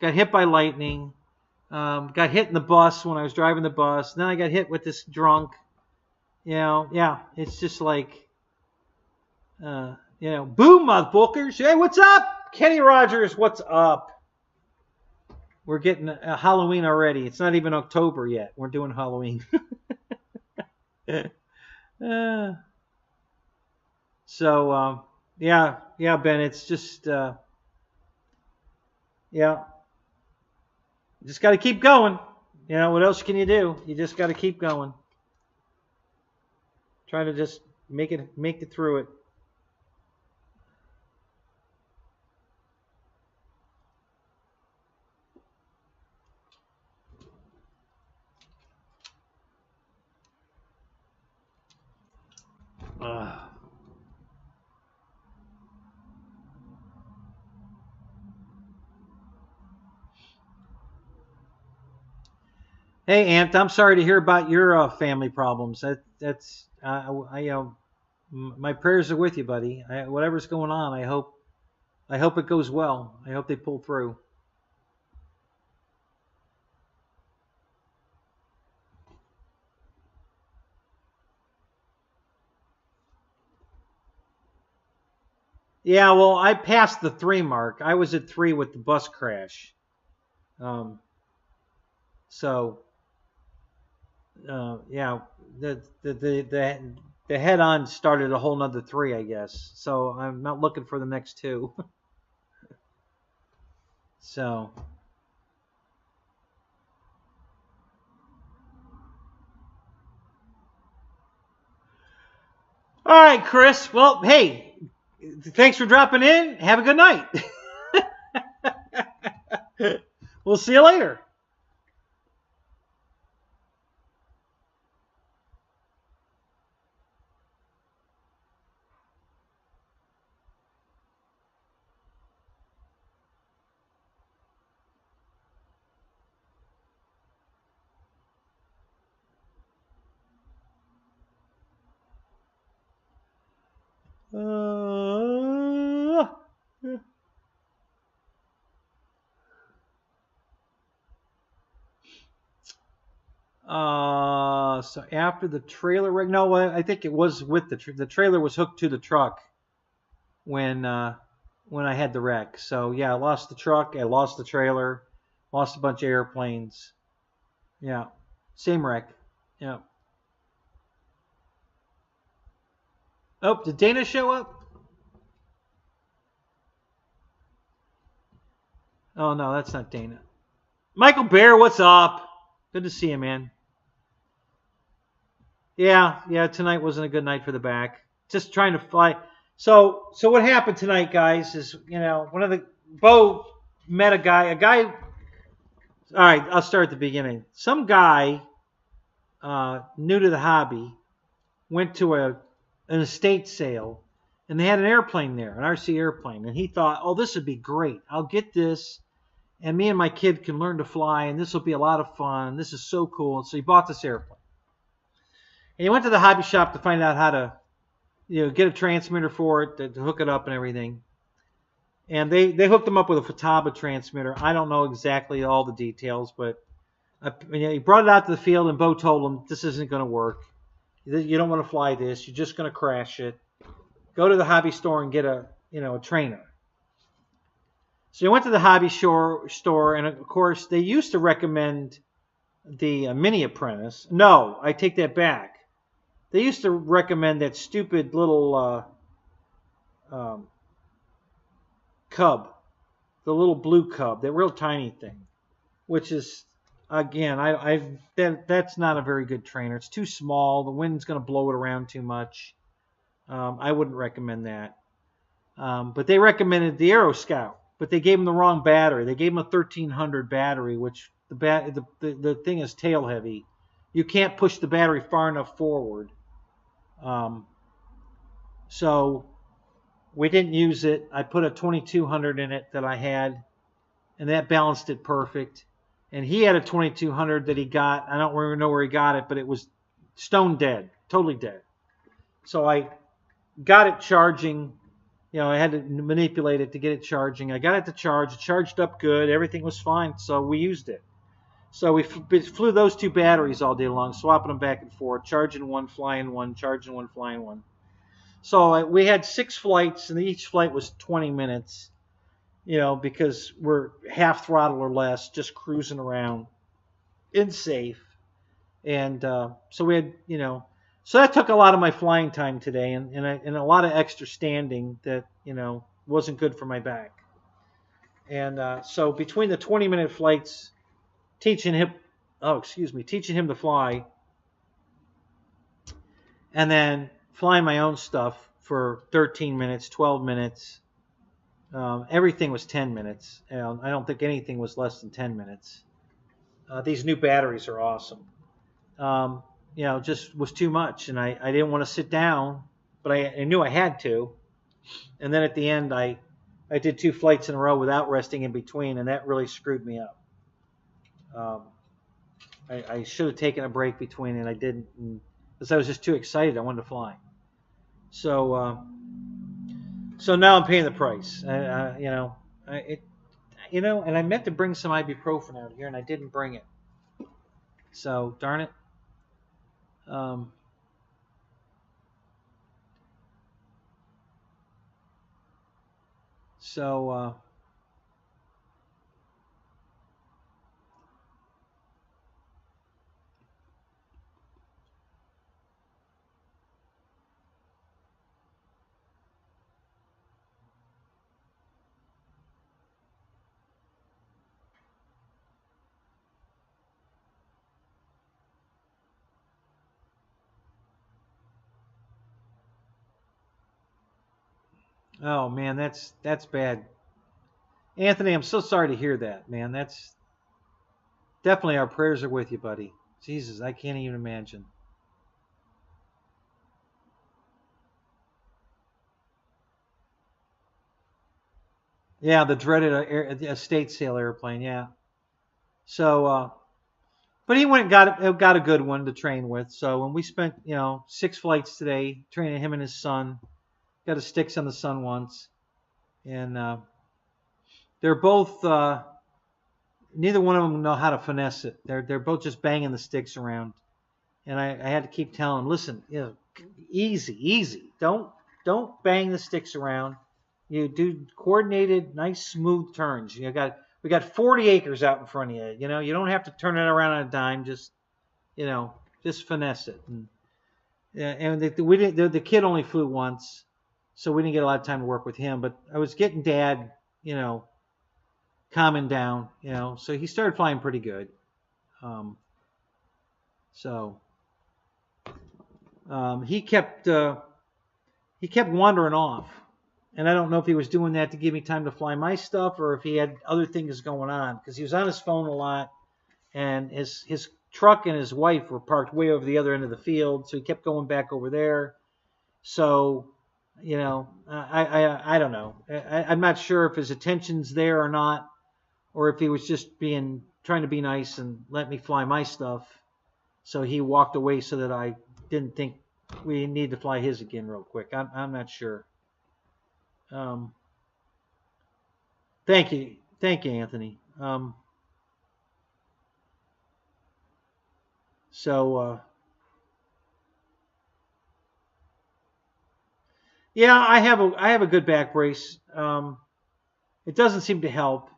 Got hit by lightning. Got hit in the bus when I was driving the bus. Then I got hit with this drunk. Yeah, it's just like, boom, motherfuckers. Hey, what's up? Kenny Rogers, what's up? We're getting Halloween already. It's not even October yet. We're doing Halloween. Yeah, Ben, it's just, just got to keep going. What else can you do? You just got to keep going. Try to just make it through it. Hey, Ant, I'm sorry to hear about your family problems. That's my prayers are with you, buddy. Whatever's going on, I hope it goes well. I hope they pull through. Yeah, well, I passed the 3 mark. I was at 3 with the bus crash. Yeah, the head-on started a whole nother 3, I guess. So I'm not looking for the next 2. So. All right, Chris. Well, hey, thanks for dropping in. Have a good night. We'll see you later. So after the trailer wreck, no, I think it was with the trailer was hooked to the truck when I had the wreck. So yeah, I lost the truck, I lost the trailer, lost a bunch of airplanes. Yeah, same wreck. Yeah. Oh, did Dana show up? Oh no, that's not Dana. Michael Bear, what's up? Good to see you, man. Yeah, tonight wasn't a good night for the back. Just trying to fly. So what happened tonight, guys, is, one of the Bo met a guy. All right, I'll start at the beginning. Some guy new to the hobby went to an estate sale, and they had an airplane there, an RC airplane, and he thought, oh, this would be great. I'll get this, and me and my kid can learn to fly, and this will be a lot of fun. This is so cool. And so he bought this airplane. And he went to the hobby shop to find out how to, get a transmitter for it, to hook it up and everything. And they hooked him up with a Futaba transmitter. I don't know exactly all the details, but he brought it out to the field, and Bo told him, this isn't going to work. You don't want to fly this. You're just going to crash it. Go to the hobby store and get a trainer. So he went to the hobby store, and of course, they used to recommend the Mini Apprentice. No, I take that back. They used to recommend that stupid little cub, the little blue cub, that real tiny thing, which is, again, that's not a very good trainer. It's too small. The wind's going to blow it around too much. I wouldn't recommend that. But they recommended the Aero Scout, but they gave him the wrong battery. They gave him a 1300 battery, which the thing is tail heavy. You can't push the battery far enough forward. So we didn't use it. I put a 2200 in it that I had, and that balanced it perfect. And he had a 2200 that he got. I don't really know where he got it, but it was stone dead, totally dead. So I got it charging. I had to manipulate it to get it charging. I got it to charge. It charged up good. Everything was fine. So we used it. So we flew those two batteries all day long, swapping them back and forth, charging one, flying one, charging one, flying one. So we had 6 flights, and each flight was 20 minutes, because we're half throttle or less, just cruising around in safe. And so we had, so that took a lot of my flying time today, and a lot of extra standing that, wasn't good for my back. And so between the 20-minute flights, teaching him to fly, and then flying my own stuff for 13 minutes, 12 minutes. Everything was 10 minutes. I don't think anything was less than 10 minutes. These new batteries are awesome. Just was too much, and I didn't want to sit down, but I knew I had to. And then at the end, I did 2 flights in a row without resting in between, and that really screwed me up. I should have taken a break between, and I didn't, because I was just too excited. I wanted to fly. So now I'm paying the price. And I meant to bring some ibuprofen out here, and I didn't bring it. So darn it. Oh man, that's bad. Anthony, I'm so sorry to hear that, man. That's definitely, our prayers are with you, buddy. Jesus, I can't even imagine. Yeah, the dreaded estate sale airplane. Yeah. So, but he went and got a good one to train with. So when we spent 6 flights today training him and his son, got his sticks on the son once, and they're both. Neither one of them know how to finesse it. They're both just banging the sticks around. And I had to keep telling him, listen, easy, easy. Don't bang the sticks around. You do coordinated, nice, smooth turns. We got 40 acres out in front of you. You don't have to turn it around on a dime. Just finesse it. And we didn't. The kid only flew once, so we didn't get a lot of time to work with him. But I was getting Dad, calming down. So he started flying pretty good. Um, so he kept wandering off, and I don't know if he was doing that to give me time to fly my stuff or if he had other things going on, because he was on his phone a lot, and his truck and his wife were parked way over the other end of the field, so he kept going back over there. So, I don't know. I'm not sure if his attention's there or not, or if he was just trying to be nice and let me fly my stuff. So he walked away so that I didn't think we need to fly his again real quick. I'm not sure. Thank you, Anthony. Yeah, I have a good back brace. It doesn't seem to help.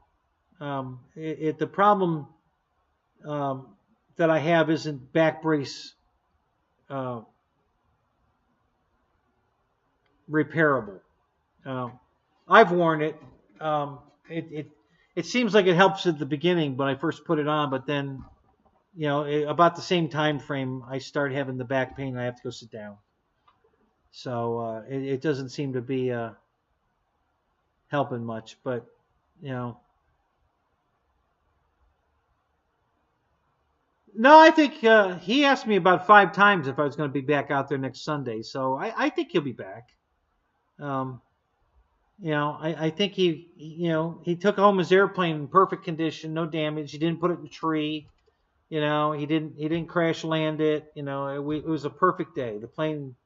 The problem that I have isn't back brace repairable. I've worn it. It seems like it helps at the beginning when I first put it on, but then about the same time frame I start having the back pain and I have to go sit down. So it doesn't seem to be helping much, but no, I think he asked me about 5 times if I was going to be back out there next Sunday, so I think he'll be back. I think he took home his airplane in perfect condition, no damage. He didn't put it in a tree. He didn't crash land it. It was a perfect day. The plane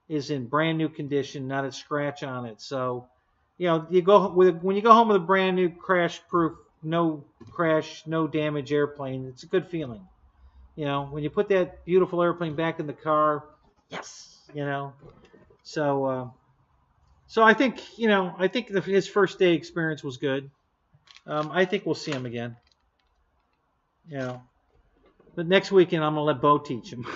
is in brand new condition, not a scratch on it. So, when you go home with a brand new crash proof, no crash, no damage airplane, it's a good feeling. When you put that beautiful airplane back in the car, yes, So I think, his first day experience was good. I think we'll see him again. But next weekend I'm gonna let Bo teach him.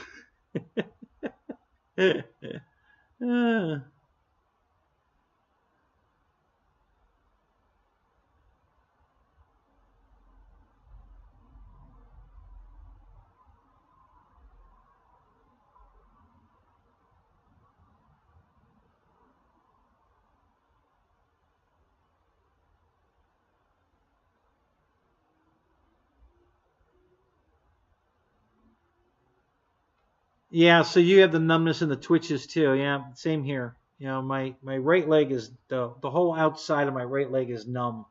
Yeah, so you have the numbness and the twitches too. Yeah, same here. My right leg is the whole outside of my right leg is numb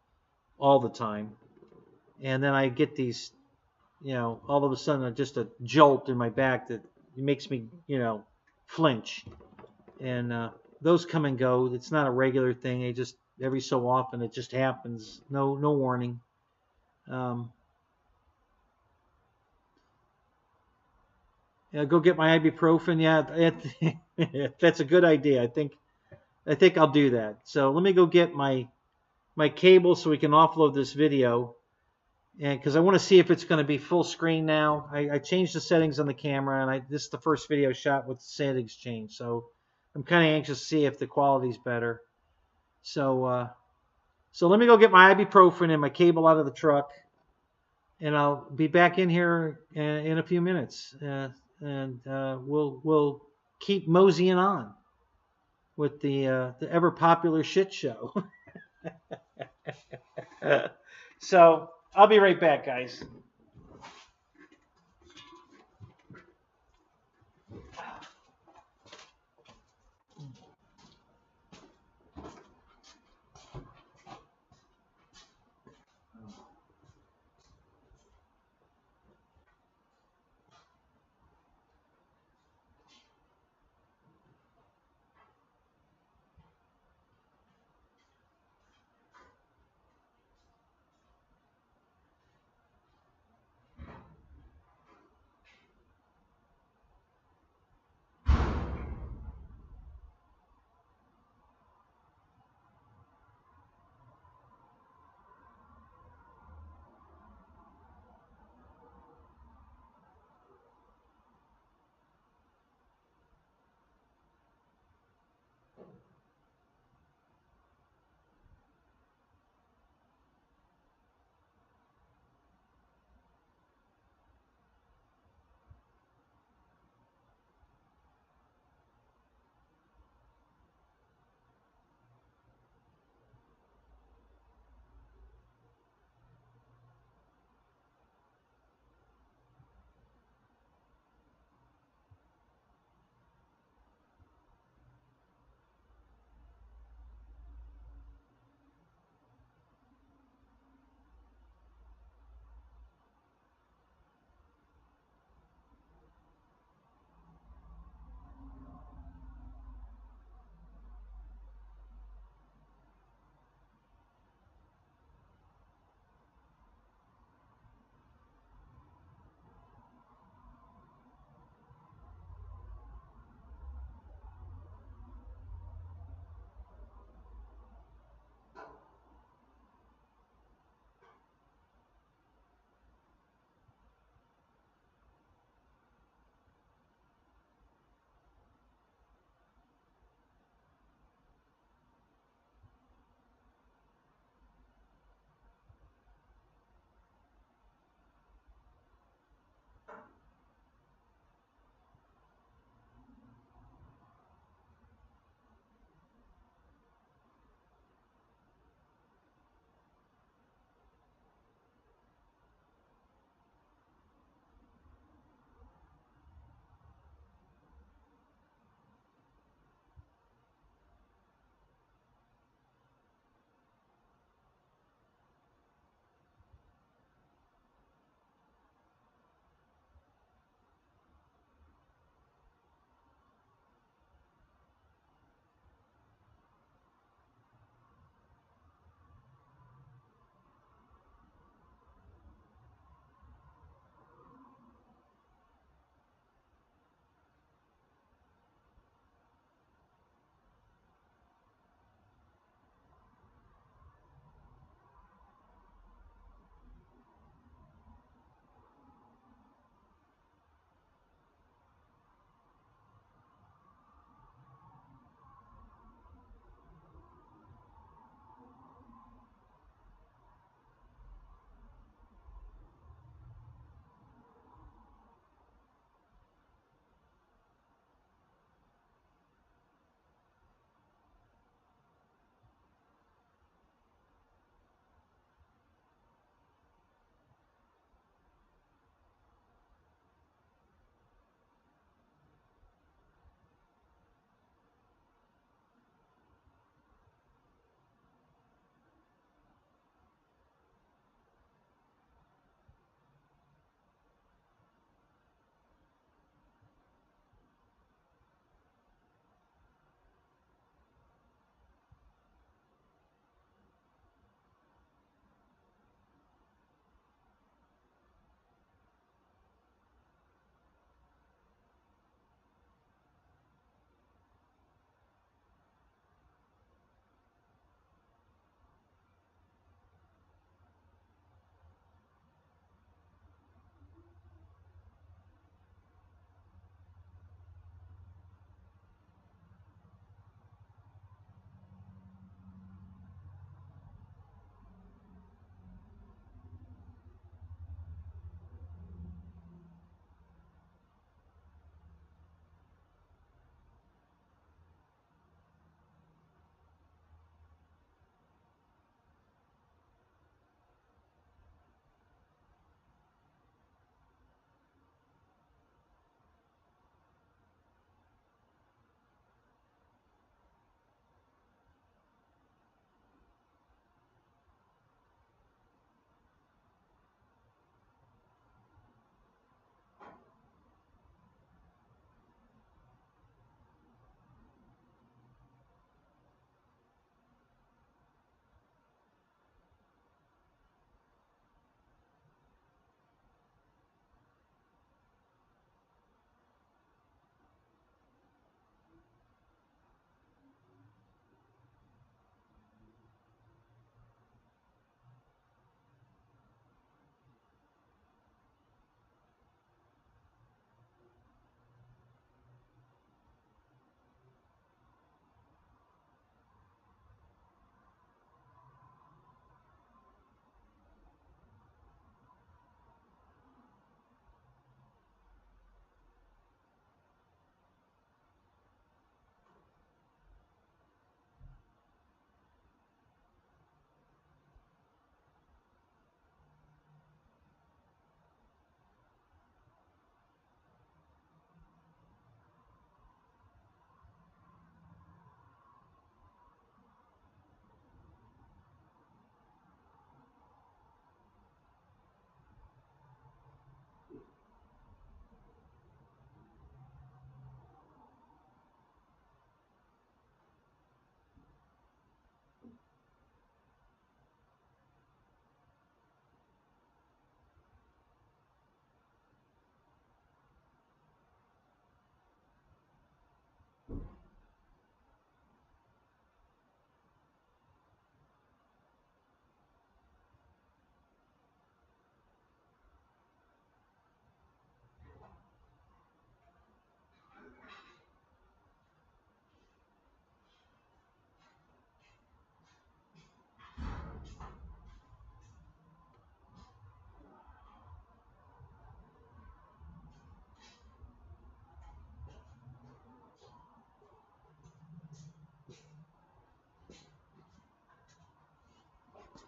all the time, and then I get these, all of a sudden just a jolt in my back that makes me, flinch, and those come and go. It's not a regular thing. They just every so often it just happens. No warning. Go get my ibuprofen. Yeah, that's a good idea. I think I'll do that. So let me go get my cable so we can offload this video, and because I want to see if it's going to be full screen now. I changed the settings on the camera, and this is the first video shot with the settings changed. So I'm kind of anxious to see if the quality's better. So let me go get my ibuprofen and my cable out of the truck, and I'll be back in here in a few minutes. And we'll keep moseying on with the ever popular shit show. So I'll be right back, guys.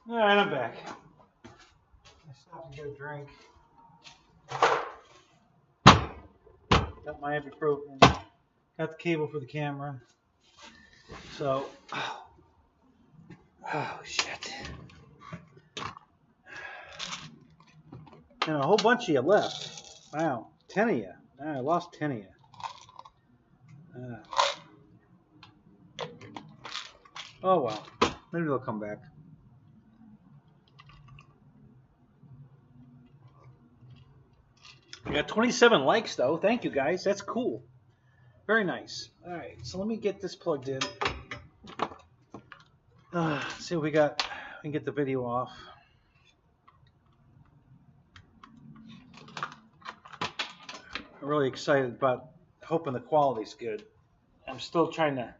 All right, I'm back. I stopped to get a drink. Got my ibuprofen. Got the cable for the camera. So, oh shit. And a whole bunch of you left. Wow, 10 of you. I lost 10 of you. Oh well, maybe they'll come back. I got 27 likes though. Thank you guys. That's cool. Very nice. All right, so let me get this plugged in. See what we got. We can get the video off. I'm really excited about hoping the quality's good. I'm still trying to.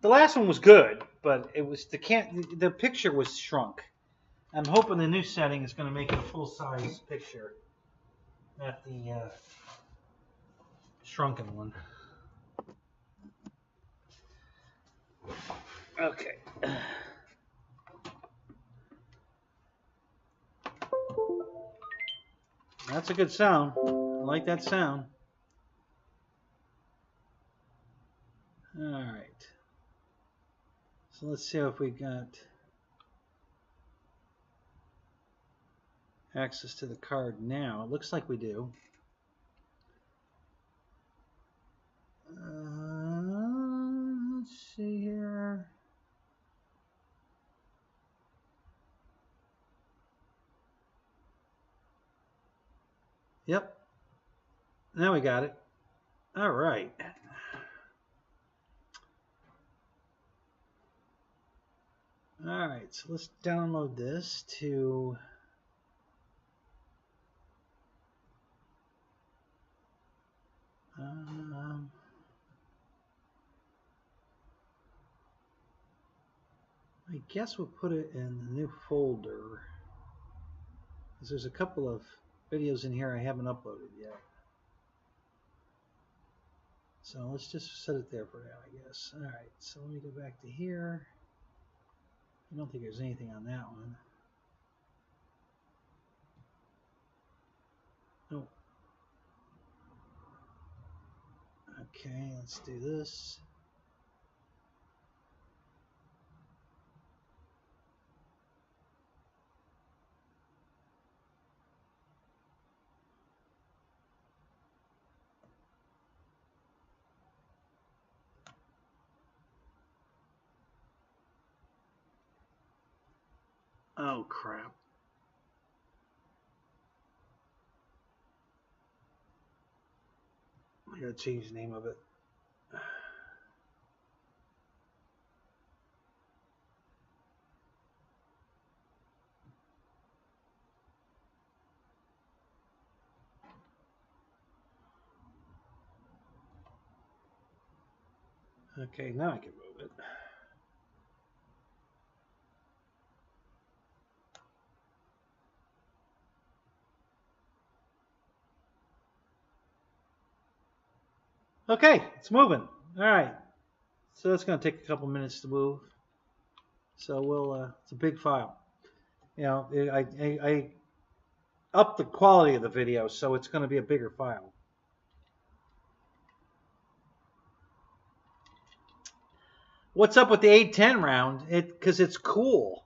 The last one was good, but it was the picture was shrunk. I'm hoping the new setting is going to make it a full-size picture, not the shrunken one. Okay. That's a good sound. I like that sound. All right. So let's see if we got access to the card now. It looks like we do. Let's see here. Yep. Now we got it. All right. All right, so let's download this to I guess we'll put it in the new folder, because there's a couple of videos in here I haven't uploaded yet. So let's just set it there for now, I guess. All right, so let me go back to here. I don't think there's anything on that one. Nope. Okay, let's do this. Oh crap. I gotta change the name of it. Okay, now I can move it. Okay, it's moving. All right. So that's going to take a couple minutes to move. So we'll, it's a big file. You know, I upped the quality of the video, so it's going to be a bigger file. What's up with the 810 round? Because it's cool.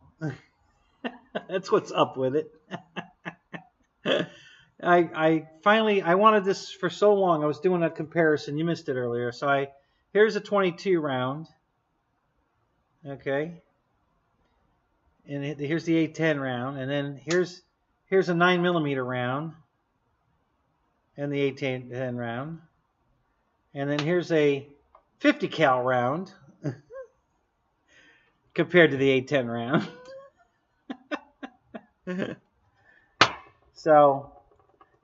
That's what's up with it. I finally, I wanted this for so long. I was doing a comparison. You missed it earlier. So here's a 22 round. Okay. And here's the 810 round. And then here's a 9mm round. And the 810 round. And then here's a 50 cal round. Compared to the 810 round. So,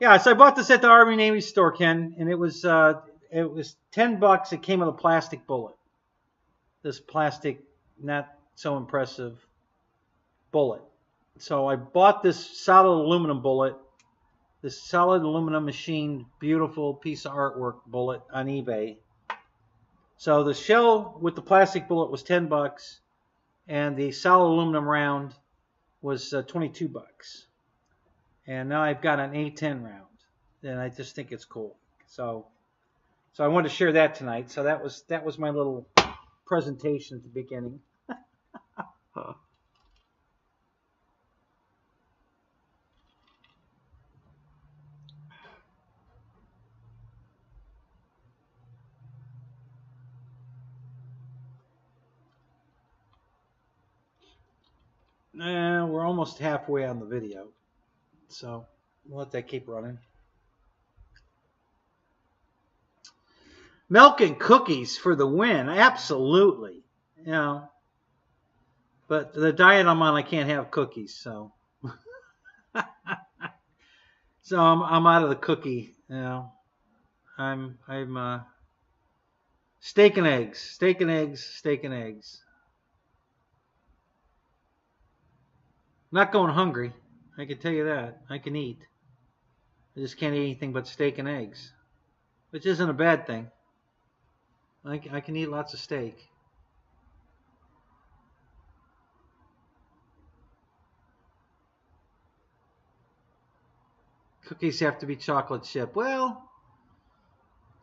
yeah, so I bought this at the Army Navy store, Ken, and it was $10. It came with a plastic bullet. This plastic, not so impressive bullet. So I bought this solid aluminum bullet, this solid aluminum machined, beautiful piece of artwork bullet on eBay. So the shell with the plastic bullet was $10, and the solid aluminum round was 22 bucks. And now I've got an A10 round. And I just think it's cool. So I wanted to share that tonight. So that was my little presentation at the beginning. We're almost halfway on the video. So we'll let that keep running. Milk and cookies for the win. Absolutely. You know. But the diet I'm on, I can't have cookies, so so I'm out of the cookie. You know, I'm steak and eggs, steak and eggs, steak and eggs. Not going hungry. I can tell you that. I can eat. I just can't eat anything but steak and eggs, which isn't a bad thing. I can eat lots of steak. Cookies have to be chocolate chip. Well,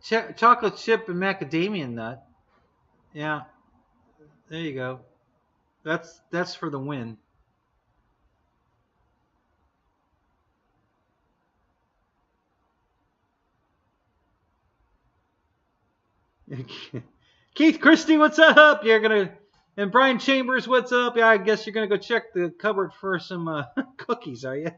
chocolate chip and macadamia nut. Yeah, there you go. That's for the win. Keith Christie, what's up? You're gonna and Brian Chambers, what's up? Yeah, I guess you're gonna go check the cupboard for some cookies, are you?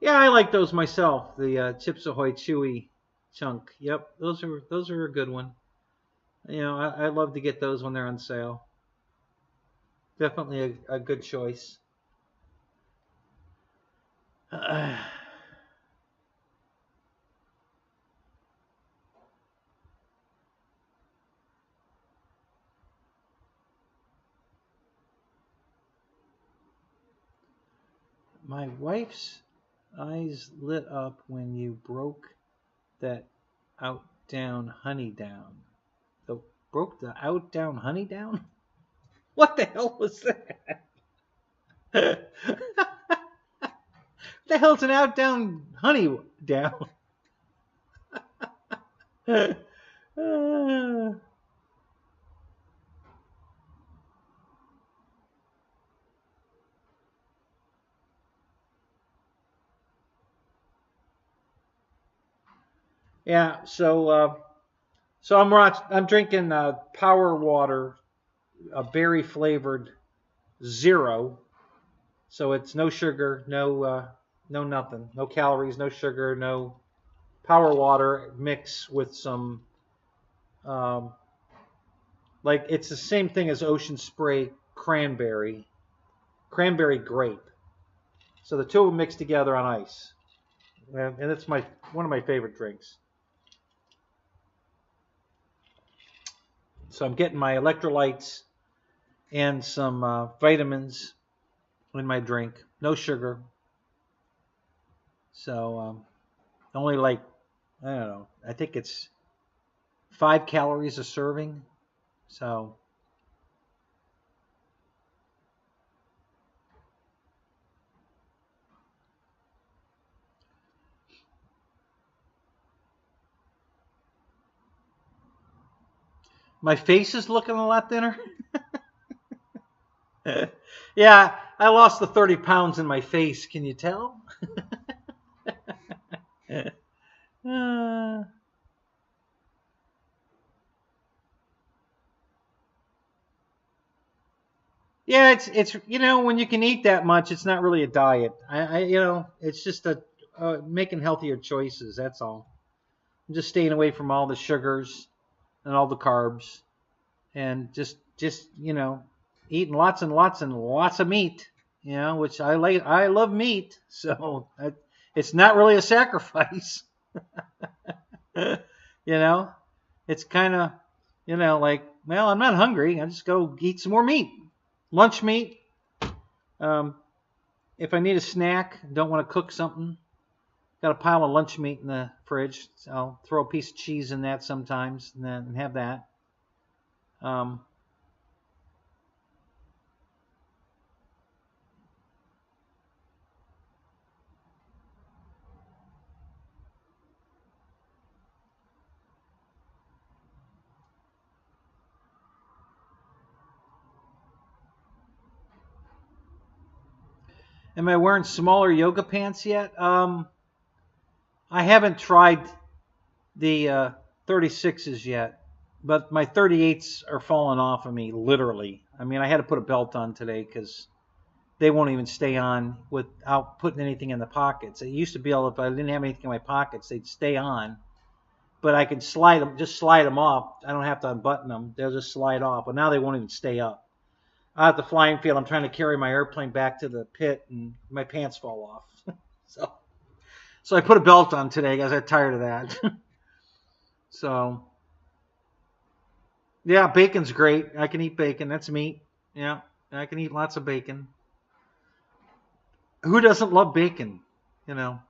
Yeah, I like those myself. The Chips Ahoy Chewy chunk. Yep, those are a good one. You know, I love to get those when they're on sale. Definitely a good choice. My wife's eyes lit up when you broke that out down honey down. Broke the out down honey down? What the hell was that? What the hell's an out down honey down? Yeah, so I'm drinking Power Water, a berry flavored zero. So it's no sugar, no nothing, no calories, no sugar, no Power Water mix with some like it's the same thing as Ocean Spray cranberry grape. So the two of them mixed together on ice, and it's one of my favorite drinks. So I'm getting my electrolytes and some vitamins in my drink. No sugar. So only like, I don't know, I think it's 5 calories a serving. So my face is looking a lot thinner. Yeah, I lost the 30 pounds in my face. Can you tell? Yeah, it's you know, when you can eat that much, it's not really a diet. I you know, it's just making healthier choices. That's all. I'm just staying away from all the sugars and all the carbs, and just you know, eating lots and lots and lots of meat. You know, which I like. I love meat, so it's not really a sacrifice. You know, it's kind of, you know, like, well, I'm not hungry. I just go eat some more meat. Lunch meat. If I need a snack, don't want to cook something, Got a pile of lunch meat in the fridge. So I'll throw a piece of cheese in that sometimes and then have that. Am I wearing smaller yoga pants yet? I haven't tried the 36s yet, but my 38s are falling off of me, literally. I mean, I had to put a belt on today because they won't even stay on without putting anything in the pockets. It used to be if I didn't have anything in my pockets, they'd stay on, but I could just slide them off. I don't have to unbutton them. They'll just slide off, but now they won't even stay up. At the flying field, I'm trying to carry my airplane back to the pit, and my pants fall off. So I put a belt on today because I'm tired of that. So, yeah, bacon's great. I can eat bacon. That's meat. Yeah, I can eat lots of bacon. Who doesn't love bacon? You know.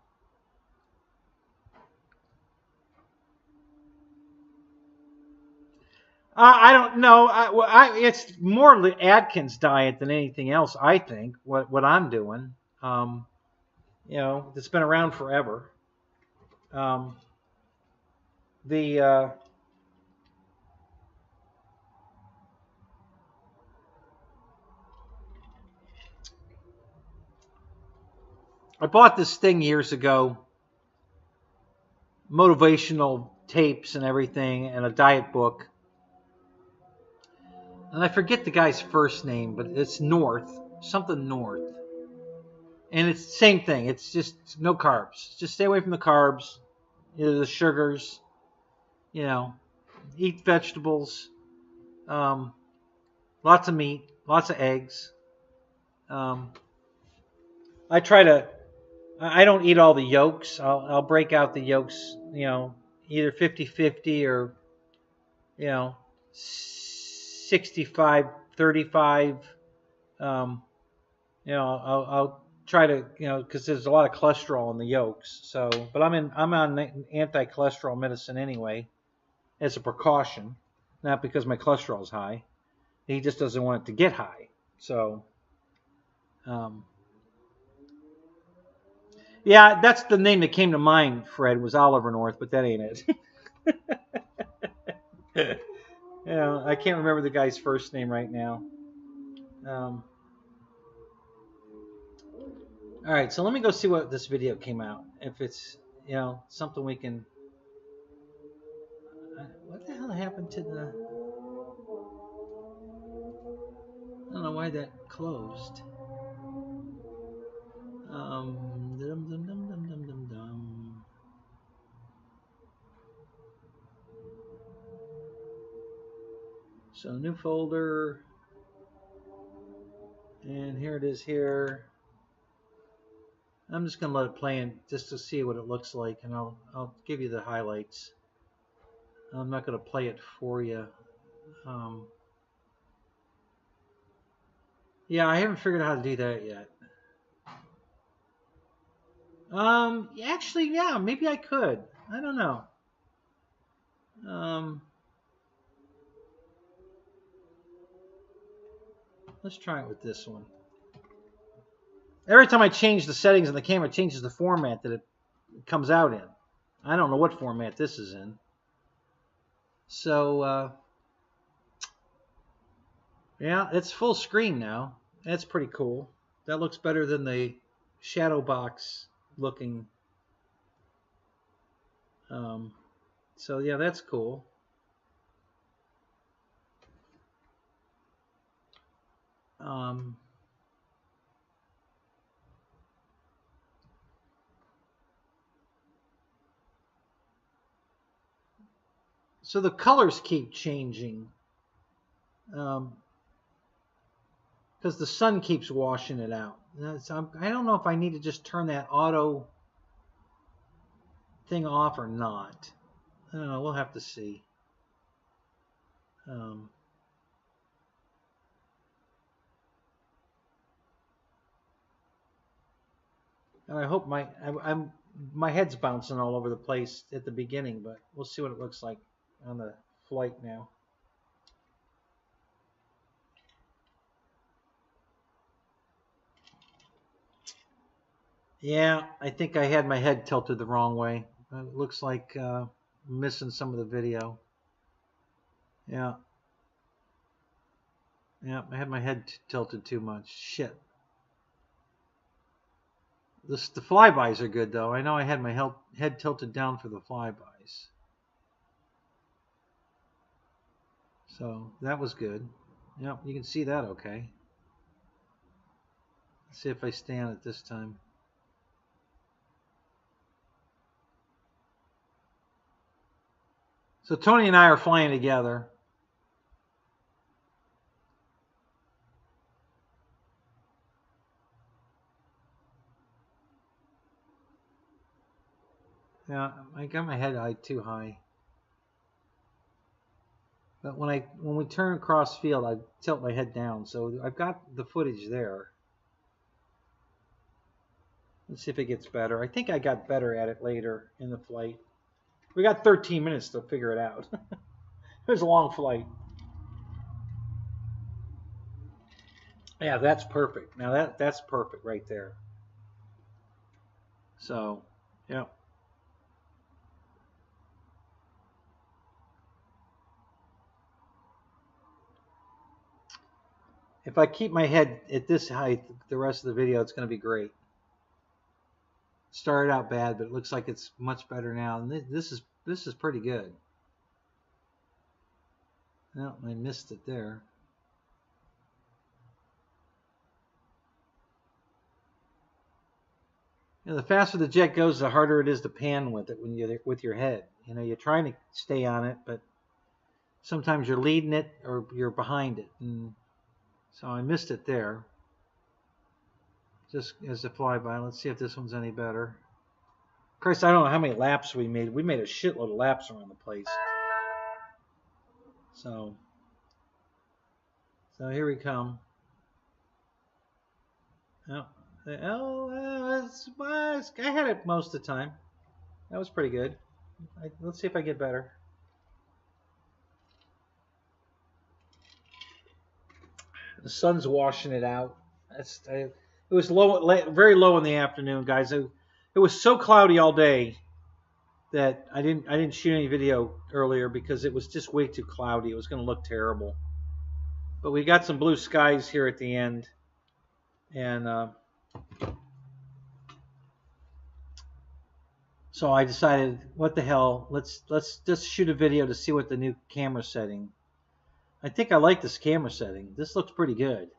I don't know. It's more the Atkins diet than anything else. I think what I'm doing. It's been around forever. The I bought this thing years ago, motivational tapes and everything, and a diet book. And I forget the guy's first name, but it's something North. And it's the same thing. It's just no carbs. Just stay away from the carbs, the sugars, eat vegetables, lots of meat, lots of eggs. I don't eat all the yolks. I'll break out the yolks, either 50-50 or, 65-35. I'll try to, because there's a lot of cholesterol in the yolks. So, but I'm on anti-cholesterol medicine anyway, as a precaution, not because my cholesterol is high. He just doesn't want it to get high. So, yeah, that's the name that came to mind, Fred, was Oliver North, but that ain't it. I can't remember the guy's first name right now. All right, so let me go see what this video came out. If it's, something we can... What the hell happened to the... I don't know why that closed. So new folder, and here it is here. I'm just gonna let it play in just to see what it looks like, and I'll give you the highlights. I'm not gonna play it for you. Yeah, I haven't figured out how to do that yet. Actually, yeah, maybe I could. I don't know. Let's try it with this one. Every time I change the settings on the camera, it changes the format that it comes out in. I don't know what format this is in. So, yeah, it's full screen now. That's pretty cool. That looks better than the shadow box looking. So, yeah, that's cool. So the colors keep changing because the sun keeps washing it out. So I don't know if I need to just turn that auto thing off or not. I don't know. We'll have to see. And I hope my head's bouncing all over the place at the beginning, but we'll see what it looks like on the flight now. Yeah, I think I had my head tilted the wrong way. It looks like missing some of the video. Yeah. Yeah, I had my head tilted too much. Shit. The flybys are good, though. I know I had my head tilted down for the flybys. So that was good. Yep, you can see that okay. Let's see if I stay on it this time. So Tony and I are flying together. Yeah, I got my head too high. But when we turn across field, I tilt my head down. So I've got the footage there. Let's see if it gets better. I think I got better at it later in the flight. We got 13 minutes to figure it out. It was a long flight. Yeah, that's perfect. Now that's perfect right there. So, yeah. If I keep my head at this height the rest of the video, it's going to be great. Started out bad, but it looks like it's much better now. And this is pretty good. No, I missed it there. You know, the faster the jet goes, the harder it is to pan with it when you're with your head. You know, you're trying to stay on it, but sometimes you're leading it or you're behind it. And so I missed it there. Just as a flyby. Let's see if this one's any better. Christ, I don't know how many laps we made. We made a shitload of laps around the place. So here we come. Oh, I had it most of the time. That was pretty good. Let's see if I get better. The sun's washing it out. It was low, very low in the afternoon, guys. It was so cloudy all day that I didn't shoot any video earlier because it was just way too cloudy. It was going to look terrible. But we got some blue skies here at the end, and so I decided, what the hell? Let's just shoot a video to see what the new camera setting. I think I like this camera setting. This looks pretty good.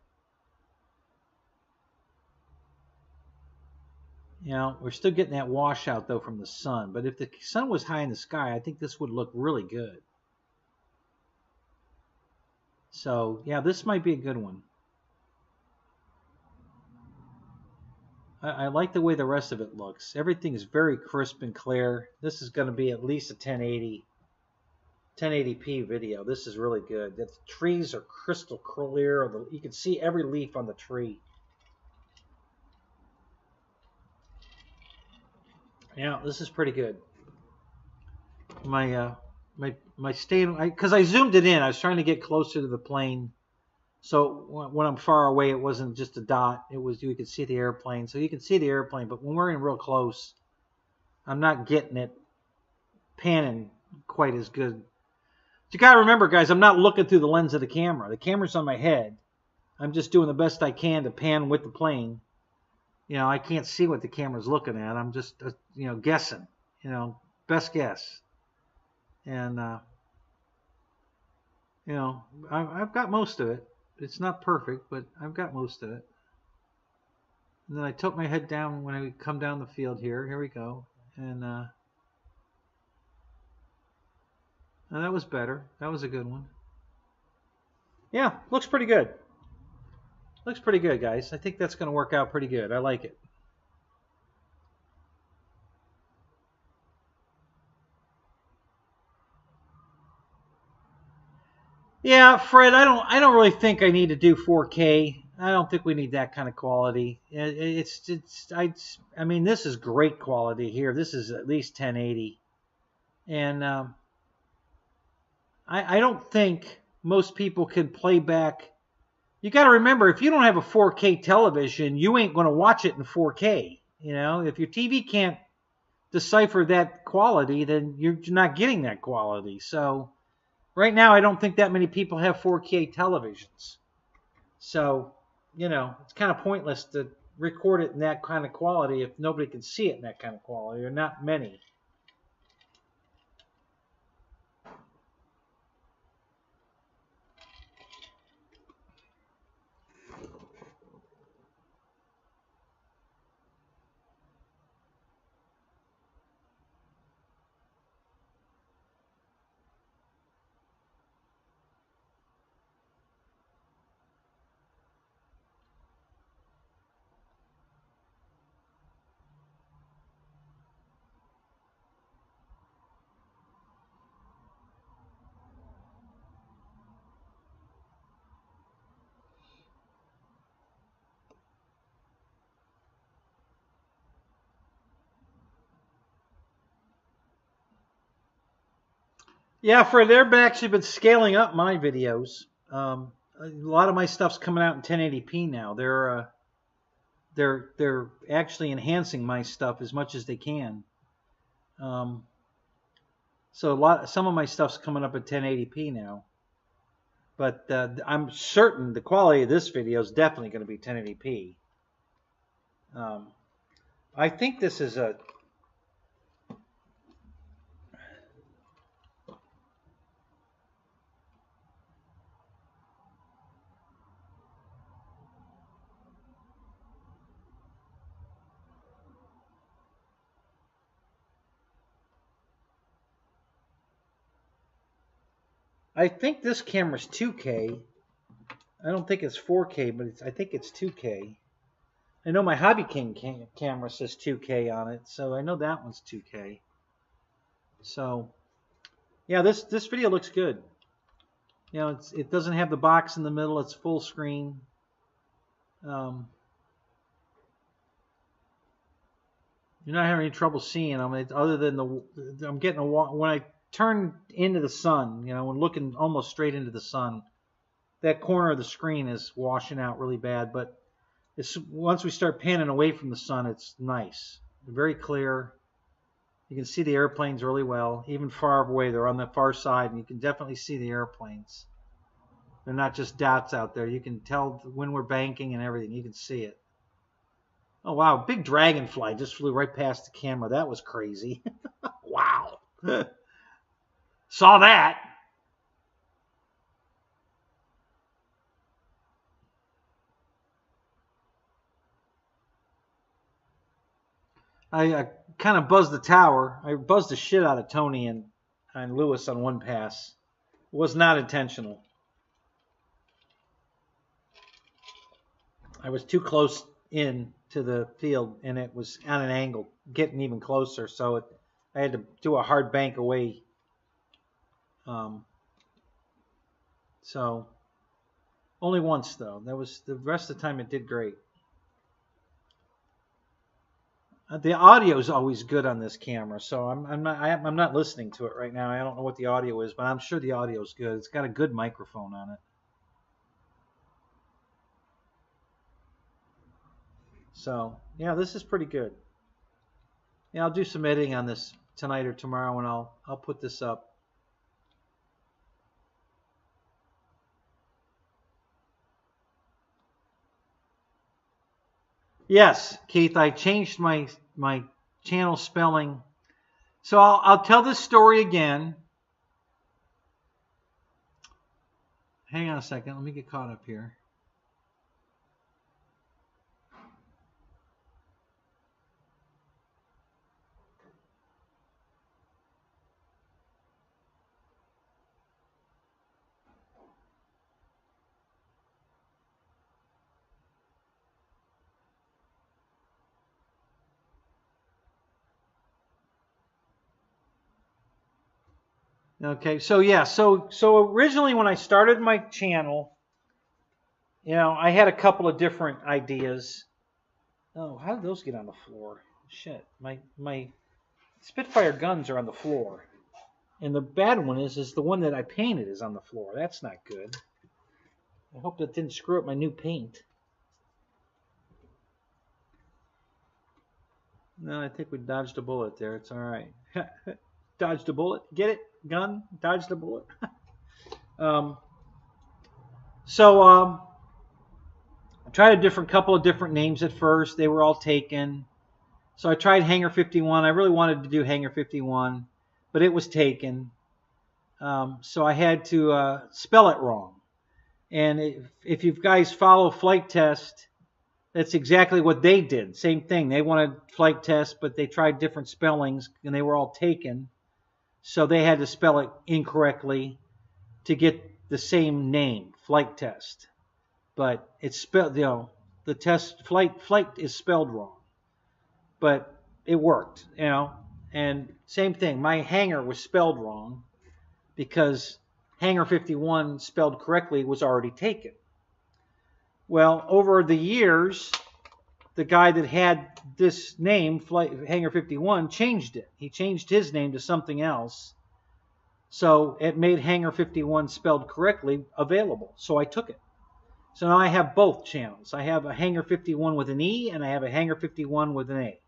You know, we're still getting that washout though from the sun. But if the sun was high in the sky, I think this would look really good. So yeah, this might be a good one. I like the way the rest of it looks. Everything is very crisp and clear. This is going to be at least a 1080p video. This is really good. The trees are crystal clear. You can see every leaf on the tree. Yeah, this is pretty good. My stand, because I zoomed it in. I was trying to get closer to the plane, so when I'm far away, it wasn't just a dot. It was, you could see the airplane, so you can see the airplane. But when we're in real close, I'm not getting it panning quite as good. But you gotta remember, guys, I'm not looking through the lens of the camera. The camera's on my head. I'm just doing the best I can to pan with the plane. You know, I can't see what the camera's looking at. I'm just, you know, guessing. You know, best guess. And, you know, I've got most of it. It's not perfect, but I've got most of it. And then I tilt my head down when I come down the field here. Here we go. And that was better. That was a good one. Yeah, looks pretty good. Looks pretty good, guys. I think that's going to work out pretty good. I like it. Yeah, Fred, I don't really think I need to do 4K. I don't think we need that kind of quality. I mean, this is great quality here. This is at least 1080. And I don't think most people can play back. You got to remember, if you don't have a 4K television, you ain't going to watch it in 4K. You know, if your TV can't decipher that quality, then you're not getting that quality. So right now, I don't think that many people have 4K televisions. So, you know, it's kind of pointless to record it in that kind of quality if nobody can see it in that kind of quality, or not many. Yeah, Fred, they've actually been scaling up my videos. A lot of my stuff's coming out in 1080p now. They're actually enhancing my stuff as much as they can. So some of my stuff's coming up at 1080p now. But I'm certain the quality of this video is definitely going to be 1080p. I think this is a... I think this camera's 2K. I don't think it's 4K, but I think it's 2K. I know my Hobby King camera says 2K on it, so I know that one's 2K. So, yeah, this video looks good. You know, it doesn't have the box in the middle. It's full screen. You're not having any trouble seeing them, other than I'm getting when I turn into the sun, you know, when looking almost straight into the sun, that corner of the screen is washing out really bad. But once we start panning away from the sun, it's nice, very clear. You can see the airplanes really well, even far away. They're on the far side, and you can definitely see the airplanes. They're not just dots out there. You can tell when we're banking and everything. You can see it. Oh, wow. Big dragonfly just flew right past the camera. That was crazy. Wow. Saw that. I kind of buzzed the tower. I buzzed the shit out of Tony and Lewis on one pass. It was not intentional. I was too close in to the field, and it was on an angle, getting even closer. So I had to do a hard bank away. So only once though. That was the rest of the time. It did great. The audio is always good on this camera, so I'm not listening to it right now. I don't know what the audio is, but I'm sure the audio is good. It's got a good microphone on it. So yeah, this is pretty good. Yeah, I'll do some editing on this tonight or tomorrow, and I'll put this up. Yes, Keith, I changed my channel spelling. So I'll tell this story again. Hang on a second. Let me get caught up here. Okay, so yeah, so originally when I started my channel, You know, I had a couple of different ideas. Oh, how did those get on the floor? Shit, my Spitfire guns are on the floor. And the bad one is the one that I painted is on the floor. That's not good. I hope that didn't screw up my new paint. No, I think we dodged a bullet there. It's all right. Dodged a bullet. Get it? Gun? Dodged a bullet. So I tried a couple of different names at first. They were all taken. So I tried Hanger 51. I really wanted to do Hanger 51, but it was taken. So I had to spell it wrong. And if you guys follow Flight Test, that's exactly what they did. Same thing. They wanted Flight Test, but they tried different spellings, and they were all taken. So they had to spell it incorrectly to get the same name, Flight Test. But it's spelled, you know, the test flight is spelled wrong. But it worked, you know. And same thing. My hanger was spelled wrong because Hanger 51 spelled correctly was already taken. Well, over the years, the guy that had this name, Hanger 51, changed it. He changed his name to something else. So it made Hanger 51 spelled correctly available. So I took it. So now I have both channels. I have a Hanger 51 with an E, and I have a Hanger 51 with an A.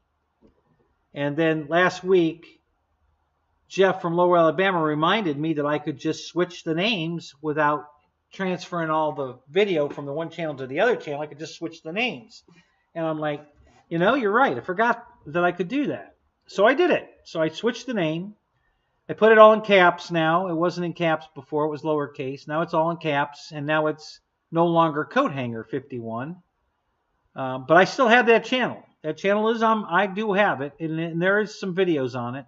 And then last week, Jeff from Lower Alabama reminded me that I could just switch the names without transferring all the video from the one channel to the other channel. I could just switch the names. And I'm like, you know, you're right. I forgot that I could do that. So I did it. So I switched the name. I put it all in caps now. It wasn't in caps before. It was lowercase. Now it's all in caps. And now it's no longer Coat Hanger 51. But I still have that channel. That channel is on. I do have it. And there is some videos on it.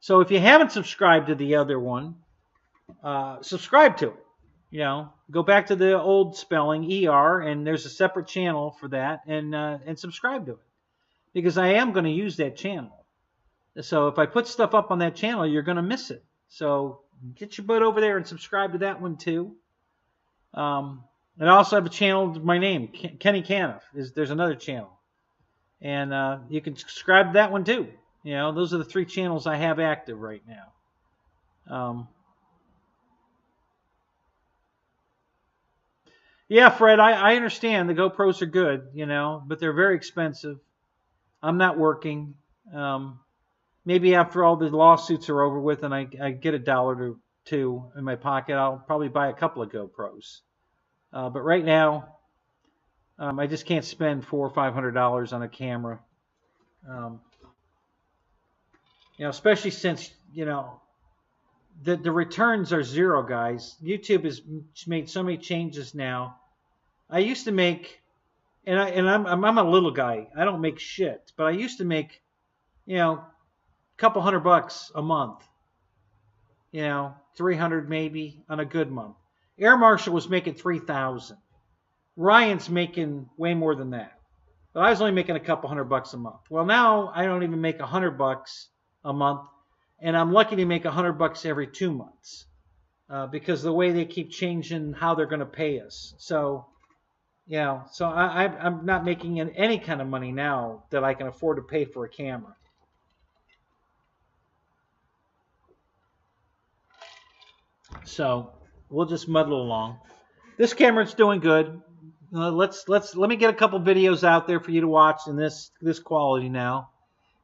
So if you haven't subscribed to the other one, subscribe to it. You know, go back to the old spelling, ER, and there's a separate channel for that, and subscribe to it. Because I am going to use that channel. So if I put stuff up on that channel, you're going to miss it. So get your butt over there and subscribe to that one too. And I also have a channel with my name, Kenny Caniff. There's another channel. And you can subscribe to that one too. You know, those are the 3 channels I have active right now. Yeah, Fred, I understand the GoPros are good, you know, but they're very expensive. I'm not working. Maybe after all the lawsuits are over with and I get $1 or $2 in my pocket, I'll probably buy a couple of GoPros. But right now, I just can't spend $400 or $500 on a camera. You know, especially since, you know, the returns are zero, guys. YouTube has made so many changes now. I used to make, and I'm a little guy. I don't make shit, but I used to make, you know, a couple $100 a month. You know, 300 maybe on a good month. Air Marshal was making 3,000. Ryan's making way more than that. But I was only making a couple $100 a month. Well, now I don't even make $100 a month, and I'm lucky to make $100 every 2 months because the way they keep changing how they're going to pay us. So, you know, so I'm not making any kind of money now that I can afford to pay for a camera. So we'll just muddle along. This camera's doing good. Let me get a couple videos out there for you to watch in this quality now,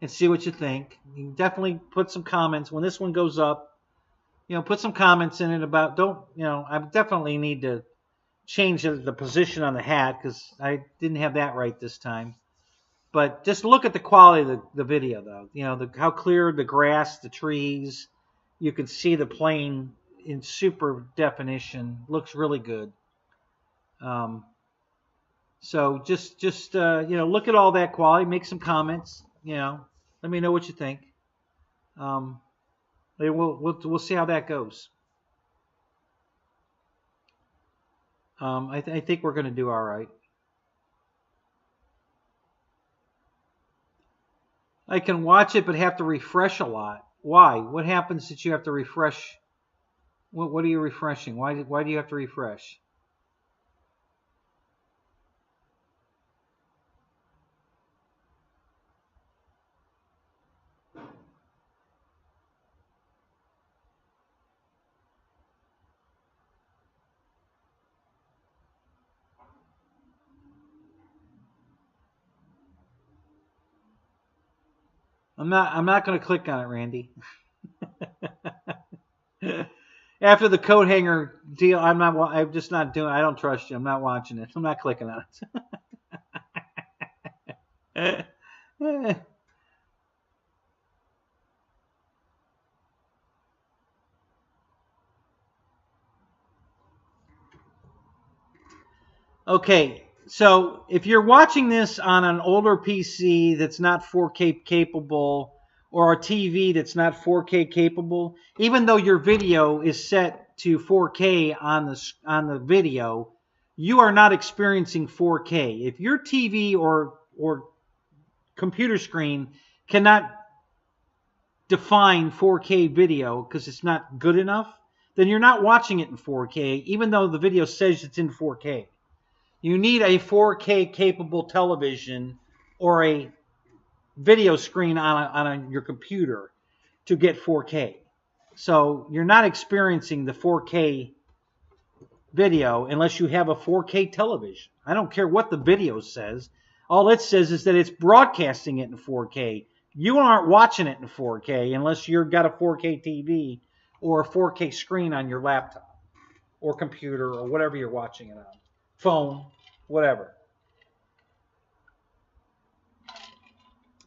and see what you think. You can definitely put some comments when this one goes up. You know, put some comments in it about I definitely need to change the position on the hat because I didn't have that right this time. But just look at the quality of the video, though. You know, how clear the grass, the trees. You can see the plane in super definition. Looks really good. So just you know, look at all that quality. Make some comments. You know, let me know what you think. We'll see how that goes. I think we're going to do all right. I can watch it, but have to refresh a lot. Why? What happens that you have to refresh? What are you refreshing? Why do you have to refresh? I'm not going to click on it, Randy. After the coat hanger deal, I'm just not doing. I don't trust you. I'm not watching it. I'm not clicking on it. Okay, so if you're watching this on an older PC that's not 4K capable, or a TV that's not 4K capable, even though your video is set to 4K on the video, you are not experiencing 4K. If your TV or computer screen cannot define 4K video because it's not good enough, then you're not watching it in 4K, even though the video says it's in 4K. You need a 4K capable television or a video screen on your computer to get 4K. So you're not experiencing the 4K video unless you have a 4K television. I don't care what the video says. All it says is that it's broadcasting it in 4K. You aren't watching it in 4K unless you've got a 4K TV or a 4K screen on your laptop or computer or whatever you're watching it on. Phone, whatever.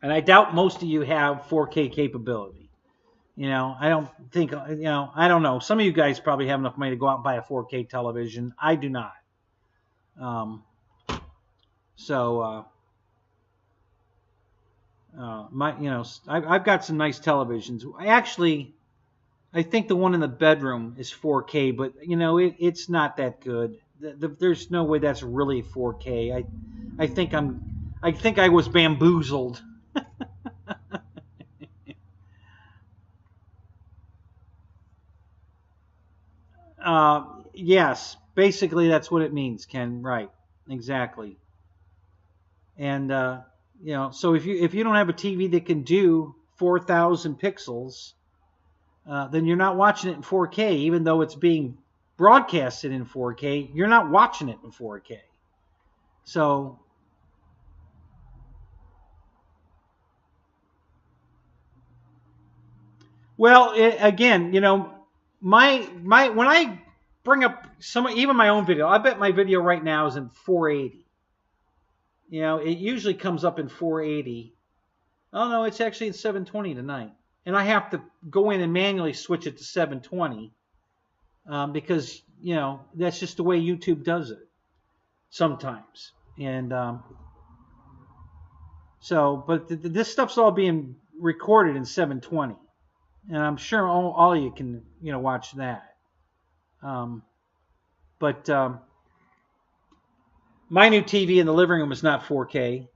And I doubt most of you have 4K capability. I don't think, I don't know. Some of you guys probably have enough money to go out and buy a 4K television. I do not. I've got some nice televisions. I think the one in the bedroom is 4K, but it's not that good. There's no way that's really 4K. I think I was bamboozled. Yes, basically that's what it means, Ken. Right, exactly. And so if you don't have a TV that can do 4,000 pixels, then you're not watching it in 4K, even though it's being broadcasted in 4K. You're not watching it in 4K. So well, again, my when I bring up even my own video, I bet my video right now is in 480. It usually comes up in 480. Oh no, it's actually in 720 tonight, and I have to go in and manually switch it to 720 because that's just the way YouTube does it sometimes. And but this stuff's all being recorded in 720. And I'm sure all of you can, watch that. But my new TV in the living room is not 4K.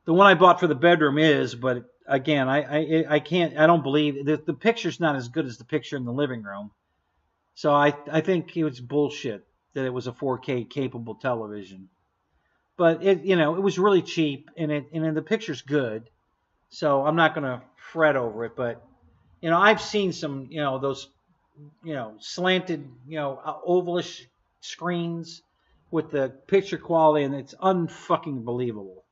The one I bought for the bedroom is, but again, I can't. I don't believe the picture's not as good as the picture in the living room. So I think it was bullshit that it was a 4K capable television. But it was really cheap, and the picture's good. So I'm not going to fret over it, but. I've seen some, those, slanted, ovalish screens with the picture quality, and it's unfucking believable.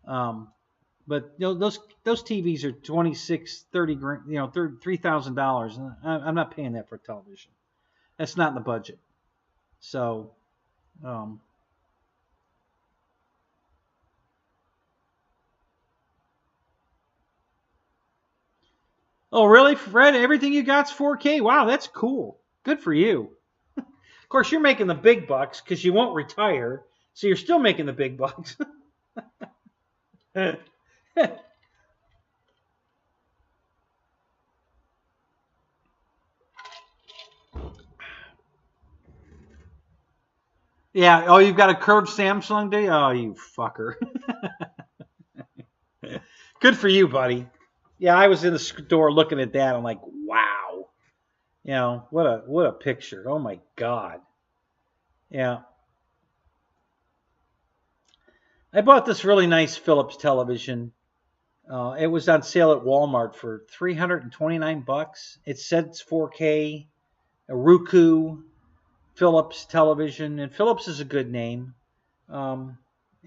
But those TVs are $26, $30 grand, $3,000, and I'm not paying that for television. That's not in the budget. So, oh, really, Fred? Everything you got's 4K? Wow, that's cool. Good for you. Of course, you're making the big bucks because you won't retire, so you're still making the big bucks. Yeah, oh, you've got a curved Samsung, do you? Oh, you fucker. Good for you, buddy. Yeah, I was in the store looking at that. I'm like, wow. What a picture. Oh, my God. Yeah. I bought this really nice Philips television. It was on sale at Walmart for $329. It said it's 4K, a Roku Philips television, and Philips is a good name. And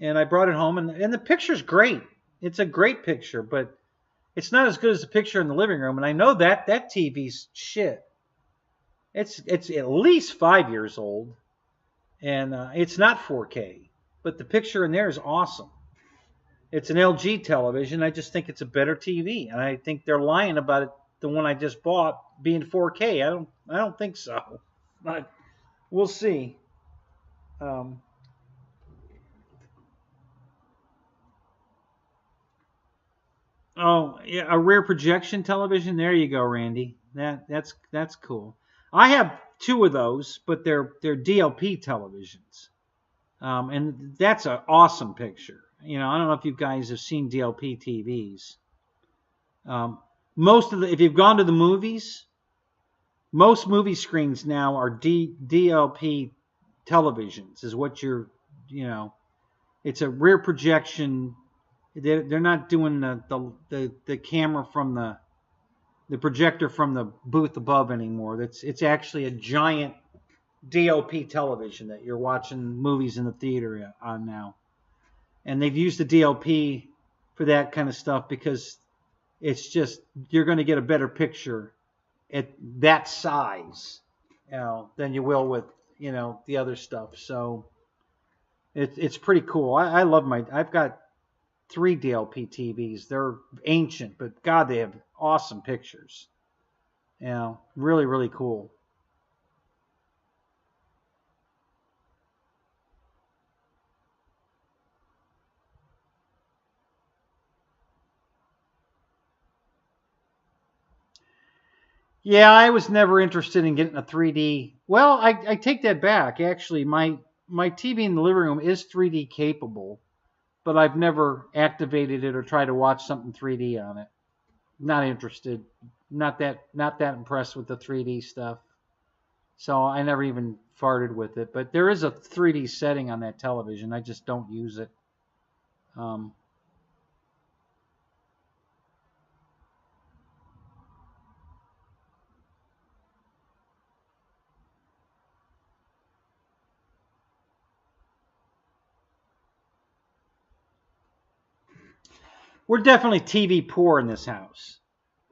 I brought it home, and the picture's great. It's a great picture, but It's not as good as the picture in the living room, and I know that TV's shit. It's at least 5 years old, and it's not 4K, but the picture in there is awesome. It's an LG television. I just think it's a better TV, and I think they're lying about it. The one I just bought being 4K. I don't think so, but we'll see. Oh yeah, a rear projection television. There you go, Randy. That's cool. I have 2 of those, but they're DLP televisions, and that's an awesome picture. You know, I don't know if you guys have seen DLP TVs. If you've gone to the movies, most movie screens now are DLP televisions. Is what it's a rear projection. They're not doing the camera from the projector from the booth above anymore. It's actually a giant DLP television that you're watching movies in the theater on now. And they've used the DLP for that kind of stuff because it's just, you're going to get a better picture at that size, than you will with, the other stuff. So it's pretty cool. I love I've got 3 DLP TVs. They're ancient, but God, they have awesome pictures. Really, really cool. Yeah, I was never interested in getting a 3D. Well, I take that back. Actually, my TV in the living room is 3D capable, but I've never activated it or tried to watch something 3D on it. Not interested. Not that impressed with the 3D stuff. So I never even farted with it. But there is a 3D setting on that television. I just don't use it. We're definitely TV poor in this house.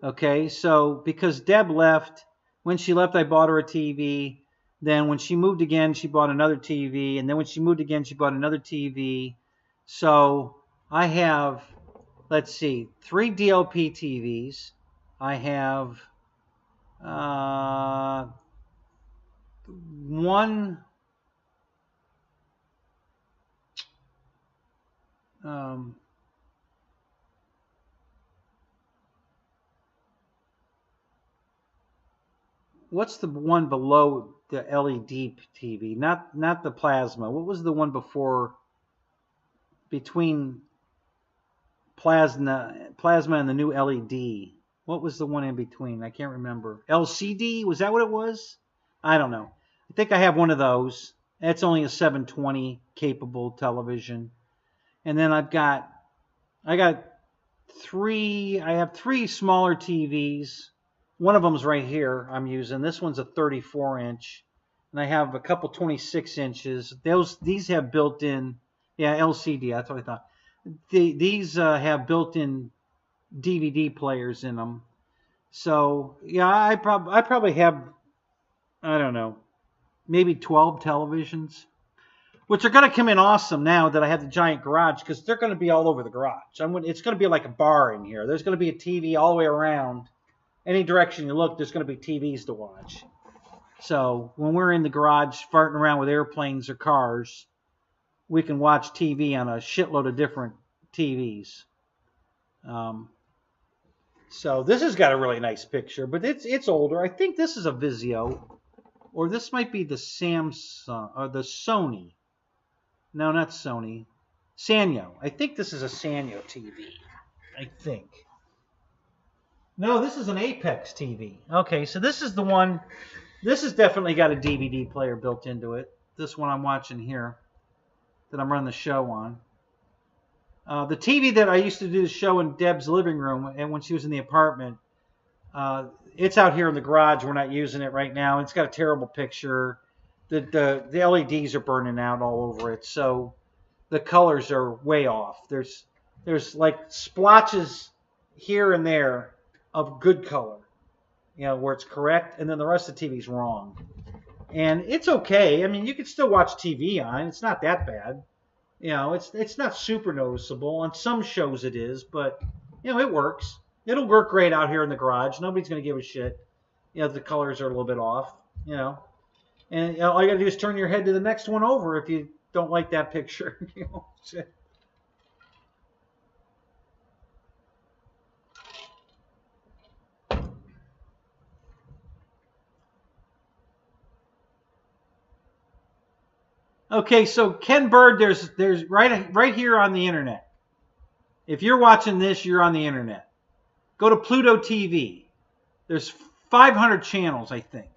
Okay, so because Deb left, when she left, I bought her a TV. Then when she moved again, she bought another TV. And then when she moved again, she bought another TV. So I have, let's see, 3 DLP TVs. I have one. What's the one below the LED TV? Not the plasma. What was the one before, between plasma and the new LED? What was the one in between? I can't remember. LCD? Was that what it was? I don't know. I think I have one of those. That's only a 720 capable television. And then I have 3 smaller TVs. One of them's right here I'm using. This one's a 34-inch. And I have a couple 26 inches. These have built-in, LCD, that's what I thought. These have built-in DVD players in them. So, yeah, I probably have, I don't know, maybe 12 televisions, which are going to come in awesome now that I have the giant garage, because they're going to be all over the garage. It's going to be like a bar in here. There's going to be a TV all the way around. Any direction you look, there's going to be TVs to watch. So when we're in the garage farting around with airplanes or cars, we can watch TV on a shitload of different TVs. So this has got a really nice picture, but it's older. I think this is a Vizio, or this might be the Samsung or the Sony. No, not Sony. Sanyo. I think this is a Sanyo TV. I think. No, this is an Apex TV. Okay, so this is the one. This has definitely got a DVD player built into it. This one I'm watching here that I'm running the show on. The TV that I used to do the show in Deb's living room, and when she was in the apartment, it's out here in the garage. We're not using it right now. It's got a terrible picture. The LEDs are burning out all over it, so the colors are way off. There's like splotches here and there of good color, where it's correct, and then the rest of the TV's wrong. And it's okay. I mean, you can still watch TV on. It's not that bad. It's not super noticeable. On some shows it is, but it works. It'll work great out here in the garage. Nobody's going to give a shit. The colors are a little bit off. And all you got to do is turn your head to the next one over if you don't like that picture. Okay, so Ken Bird, there's right here on the internet. If you're watching this, you're on the internet. Go to Pluto TV. There's 500 channels, I think.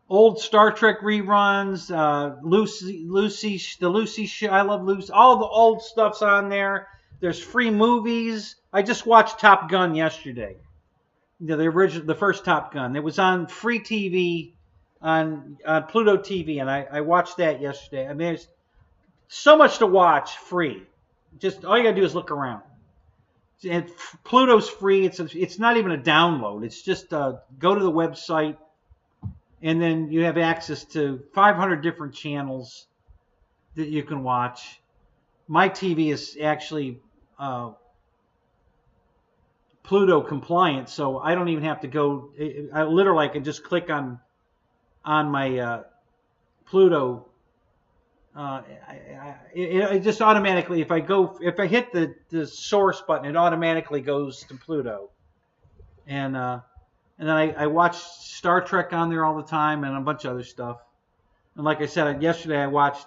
Old Star Trek reruns, the Lucy show. I love Lucy. All the old stuff's on there. There's free movies. I just watched Top Gun yesterday. The first Top Gun. It was on free TV on Pluto TV, and I watched that yesterday. I mean, there's so much to watch free. Just all you gotta do is look around. And Pluto's free. It's not even a download. It's just go to the website, and then you have access to 500 different channels that you can watch. My TV is actually Pluto compliant, so I don't even have to go. I can just click on my Pluto. It just automatically, if I hit the source button, it automatically goes to Pluto. And then I watch Star Trek on there all the time and a bunch of other stuff. And like I said, yesterday I watched,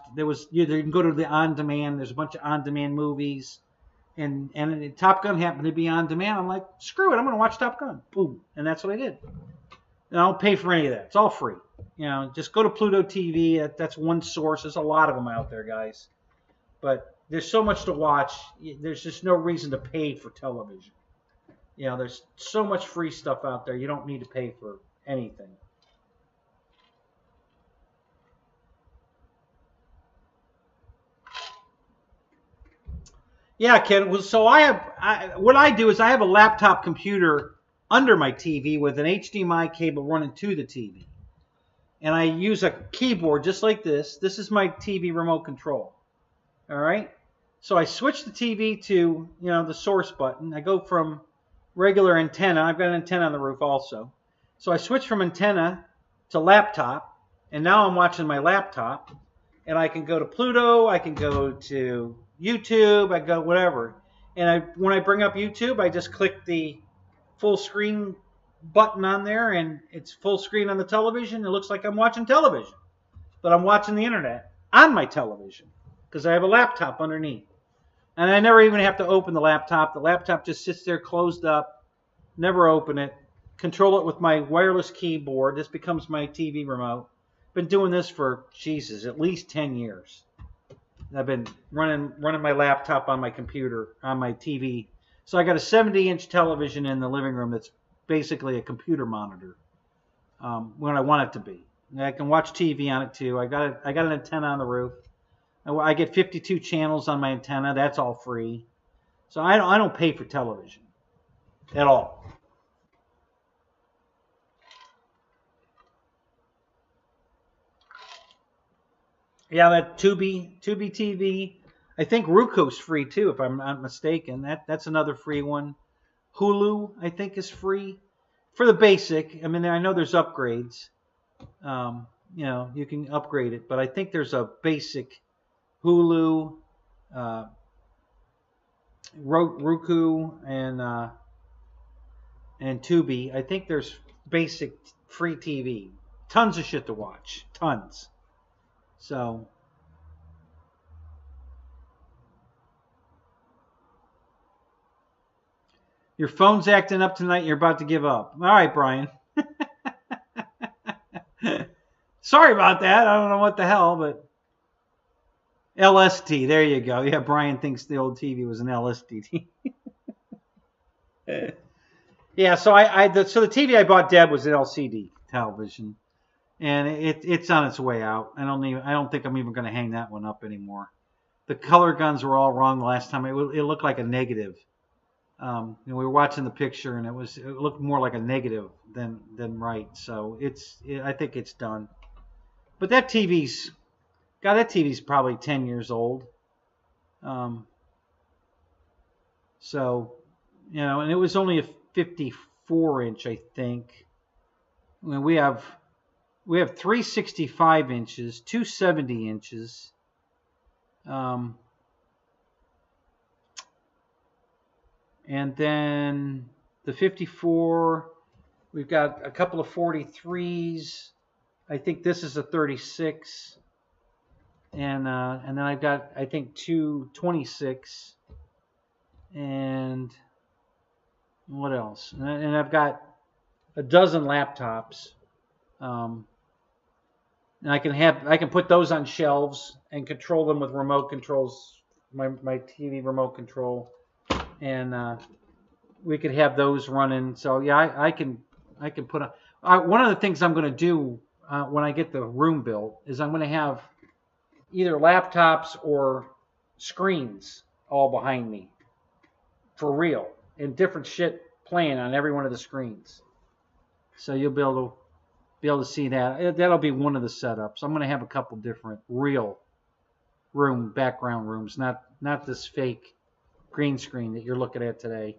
you can go to the on-demand. There's a bunch of on-demand movies. And Top Gun happened to be on demand. I'm like, screw it, I'm going to watch Top Gun. Boom. And that's what I did. And I don't pay for any of that. It's all free. Just go to Pluto TV. That's one source. There's a lot of them out there, guys. But there's so much to watch. There's just no reason to pay for television. There's so much free stuff out there. You don't need to pay for anything. Yeah, Ken. So what I do is I have a laptop computer under my TV with an HDMI cable running to the TV. And I use a keyboard just like this. This is my TV remote control. All right? So I switch the TV to, the source button. I go from regular antenna. I've got an antenna on the roof also. So I switch from antenna to laptop. And now I'm watching my laptop. And I can go to Pluto. I can go to YouTube. I go whatever. And when I bring up YouTube, I just click the full screen button on there, and it's full screen on the television. It looks like I'm watching television, but I'm watching the internet on my television because I have a laptop underneath. And I never even have to open the laptop. The laptop just sits there closed up, never open it, control it with my wireless keyboard. This becomes my TV remote. Been doing this for, Jesus, at least 10 years. I've been running my laptop on my computer, on my TV. So I got a 70-inch television in the living room that's basically a computer monitor when I want it to be. And I can watch TV on it too. I got an antenna on the roof. I get 52 channels on my antenna. That's all free. So I don't pay for television at all. Yeah, that Tubi TV. I think Ruku's free too, if I'm not mistaken. That's another free one. Hulu, I think, is free for the basic. I mean, I know there's upgrades. You can upgrade it, but I think there's a basic Hulu, Roku, and Tubi. I think there's basic free TV. Tons of shit to watch. Tons. So. Your phone's acting up tonight. You're about to give up. All right, Brian. Sorry about that. I don't know what the hell, but LST. There you go. Yeah, Brian thinks the old TV was an LST. Yeah. So so the TV I bought Deb was an LCD television, and it's on its way out. I don't think I'm even going to hang that one up anymore. The color guns were all wrong the last time. It looked like a negative. We were watching the picture, and it looked more like a negative than right. So I think it's done. But that TV's probably 10 years old. So, and it was only a 54 inch, I think. I mean, we have 3 65 inches, 2 70 inches. And then the 54, we've got a couple of 43s. I think this is a 36. And then I've got, I think, 2 26. And what else? And I've got a dozen laptops. And I can put those on shelves and control them with remote controls, my TV remote control. And we could have those running. So yeah, I can put one of the things I'm going to do when I get the room built is I'm going to have either laptops or screens all behind me for real, and different shit playing on every one of the screens. So you'll be able to see that. That'll be one of the setups. I'm going to have a couple different real background rooms, not this fake green screen that you're looking at today.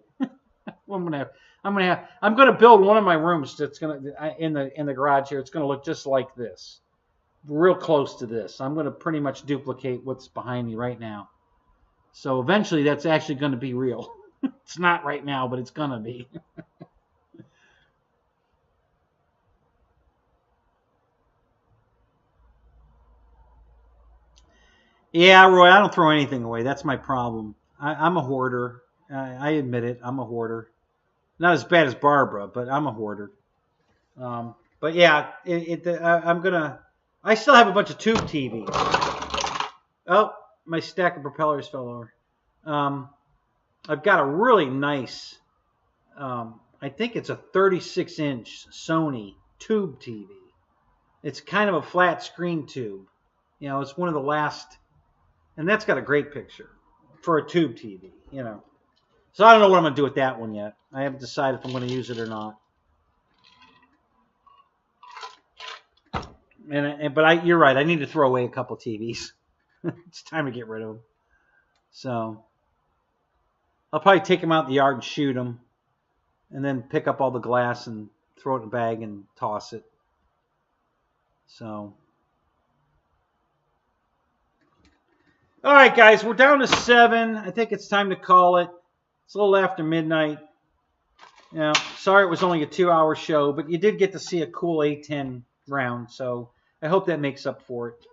I'm gonna build one of my rooms that's in the garage here. It's gonna look just like this, real close to this. I'm gonna pretty much duplicate what's behind me right now. So eventually, that's actually gonna be real. It's not right now, but it's gonna be. Yeah, Roy, I don't throw anything away. That's my problem. I'm a hoarder. I admit it. I'm a hoarder. Not as bad as Barbara, but I'm a hoarder. But yeah, I still have a bunch of tube TVs. Oh, my stack of propellers fell over. I've got a really nice, I think it's a 36-inch Sony tube TV. It's kind of a flat screen tube. It's one of the last, and that's got a great picture for a tube TV, So I don't know what I'm going to do with that one yet. I haven't decided if I'm going to use it or not. But you're right. I need to throw away a couple TVs. It's time to get rid of them. So I'll probably take them out in the yard and shoot them, and then pick up all the glass and throw it in a bag and toss it. So. All right, guys, we're down to 7. I think it's time to call it. It's a little after midnight. Sorry it was only a 2-hour show, but you did get to see a cool A10 round, so I hope that makes up for it.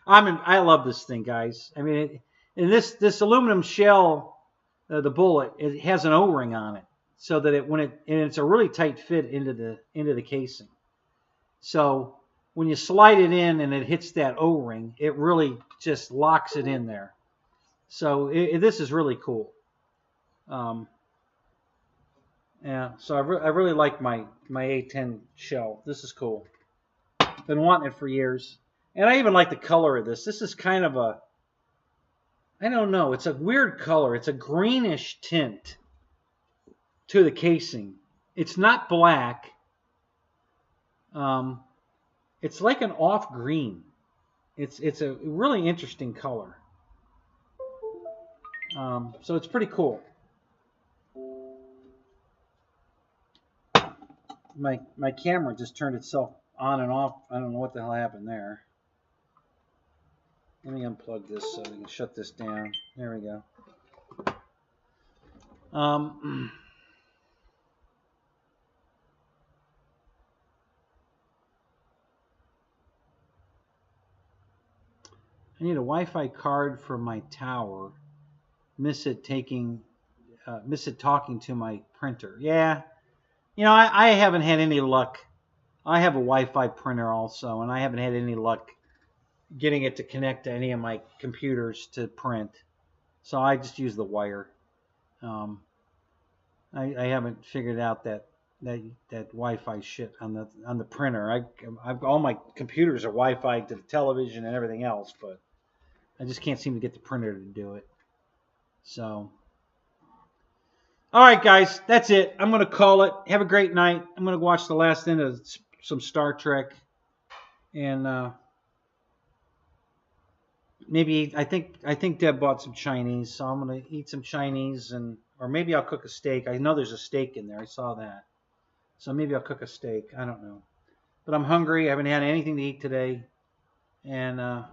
I love this thing, guys. I mean, and this aluminum shell, the bullet, it has an O-ring on it, so that and it's a really tight fit into the casing. So when you slide it in and it hits that O-ring, it really just locks it in there. So this is really cool. Yeah, so I really like my A10 shell. This is cool. Been wanting it for years. And I even like the color of this. This is kind of I don't know, it's a weird color. It's a greenish tint to the casing. It's not black. It's like an off green. It's a really interesting color. So it's pretty cool. My camera just turned itself on and off. I don't know what the hell happened there. Let me unplug this so we can shut this down. There we go. I need a Wi-Fi card for my tower. Miss it talking to my printer. Yeah. I haven't had any luck. I have a Wi-Fi printer also, and I haven't had any luck getting it to connect to any of my computers to print. So I just use the wire. I haven't figured out that Wi-Fi shit on the printer. I've all my computers are Wi-Fi to the television and everything else, but I just can't seem to get the printer to do it. So All right, guys, that's it. I'm going to call it. Have a great night. I'm going to watch the last end of some Star Trek. And maybe I think Deb bought some Chinese, so I'm going to eat some Chinese, or maybe I'll cook a steak. I know there's a steak in there. I saw that. So maybe I'll cook a steak. I don't know. But I'm hungry. I haven't had anything to eat today. And I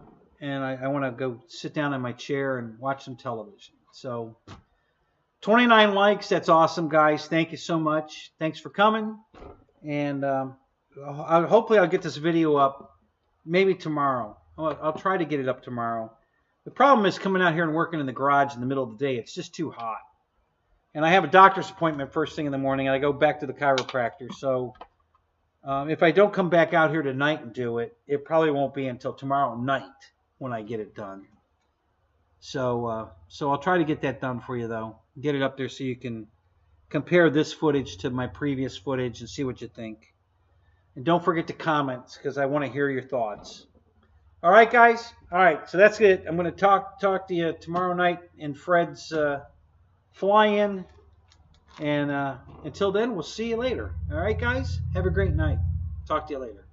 want to go sit down in my chair and watch some television. So 29 likes. That's awesome, guys. Thank you so much. Thanks for coming. And hopefully I'll get this video up maybe tomorrow. I'll try to get it up tomorrow. The problem is coming out here and working in the garage in the middle of the day. It's just too hot. And I have a doctor's appointment first thing in the morning, and I go back to the chiropractor. So if I don't come back out here tonight and do it, it probably won't be until tomorrow night when I get it done. So I'll try to get that done for you, though. Get it up there so you can compare this footage to my previous footage and see what you think. And don't forget to comment, because I want to hear your thoughts. All right, guys? All right, so that's it. I'm going to talk to you tomorrow night in Fred's fly-in. And until then, we'll see you later. All right, guys? Have a great night. Talk to you later.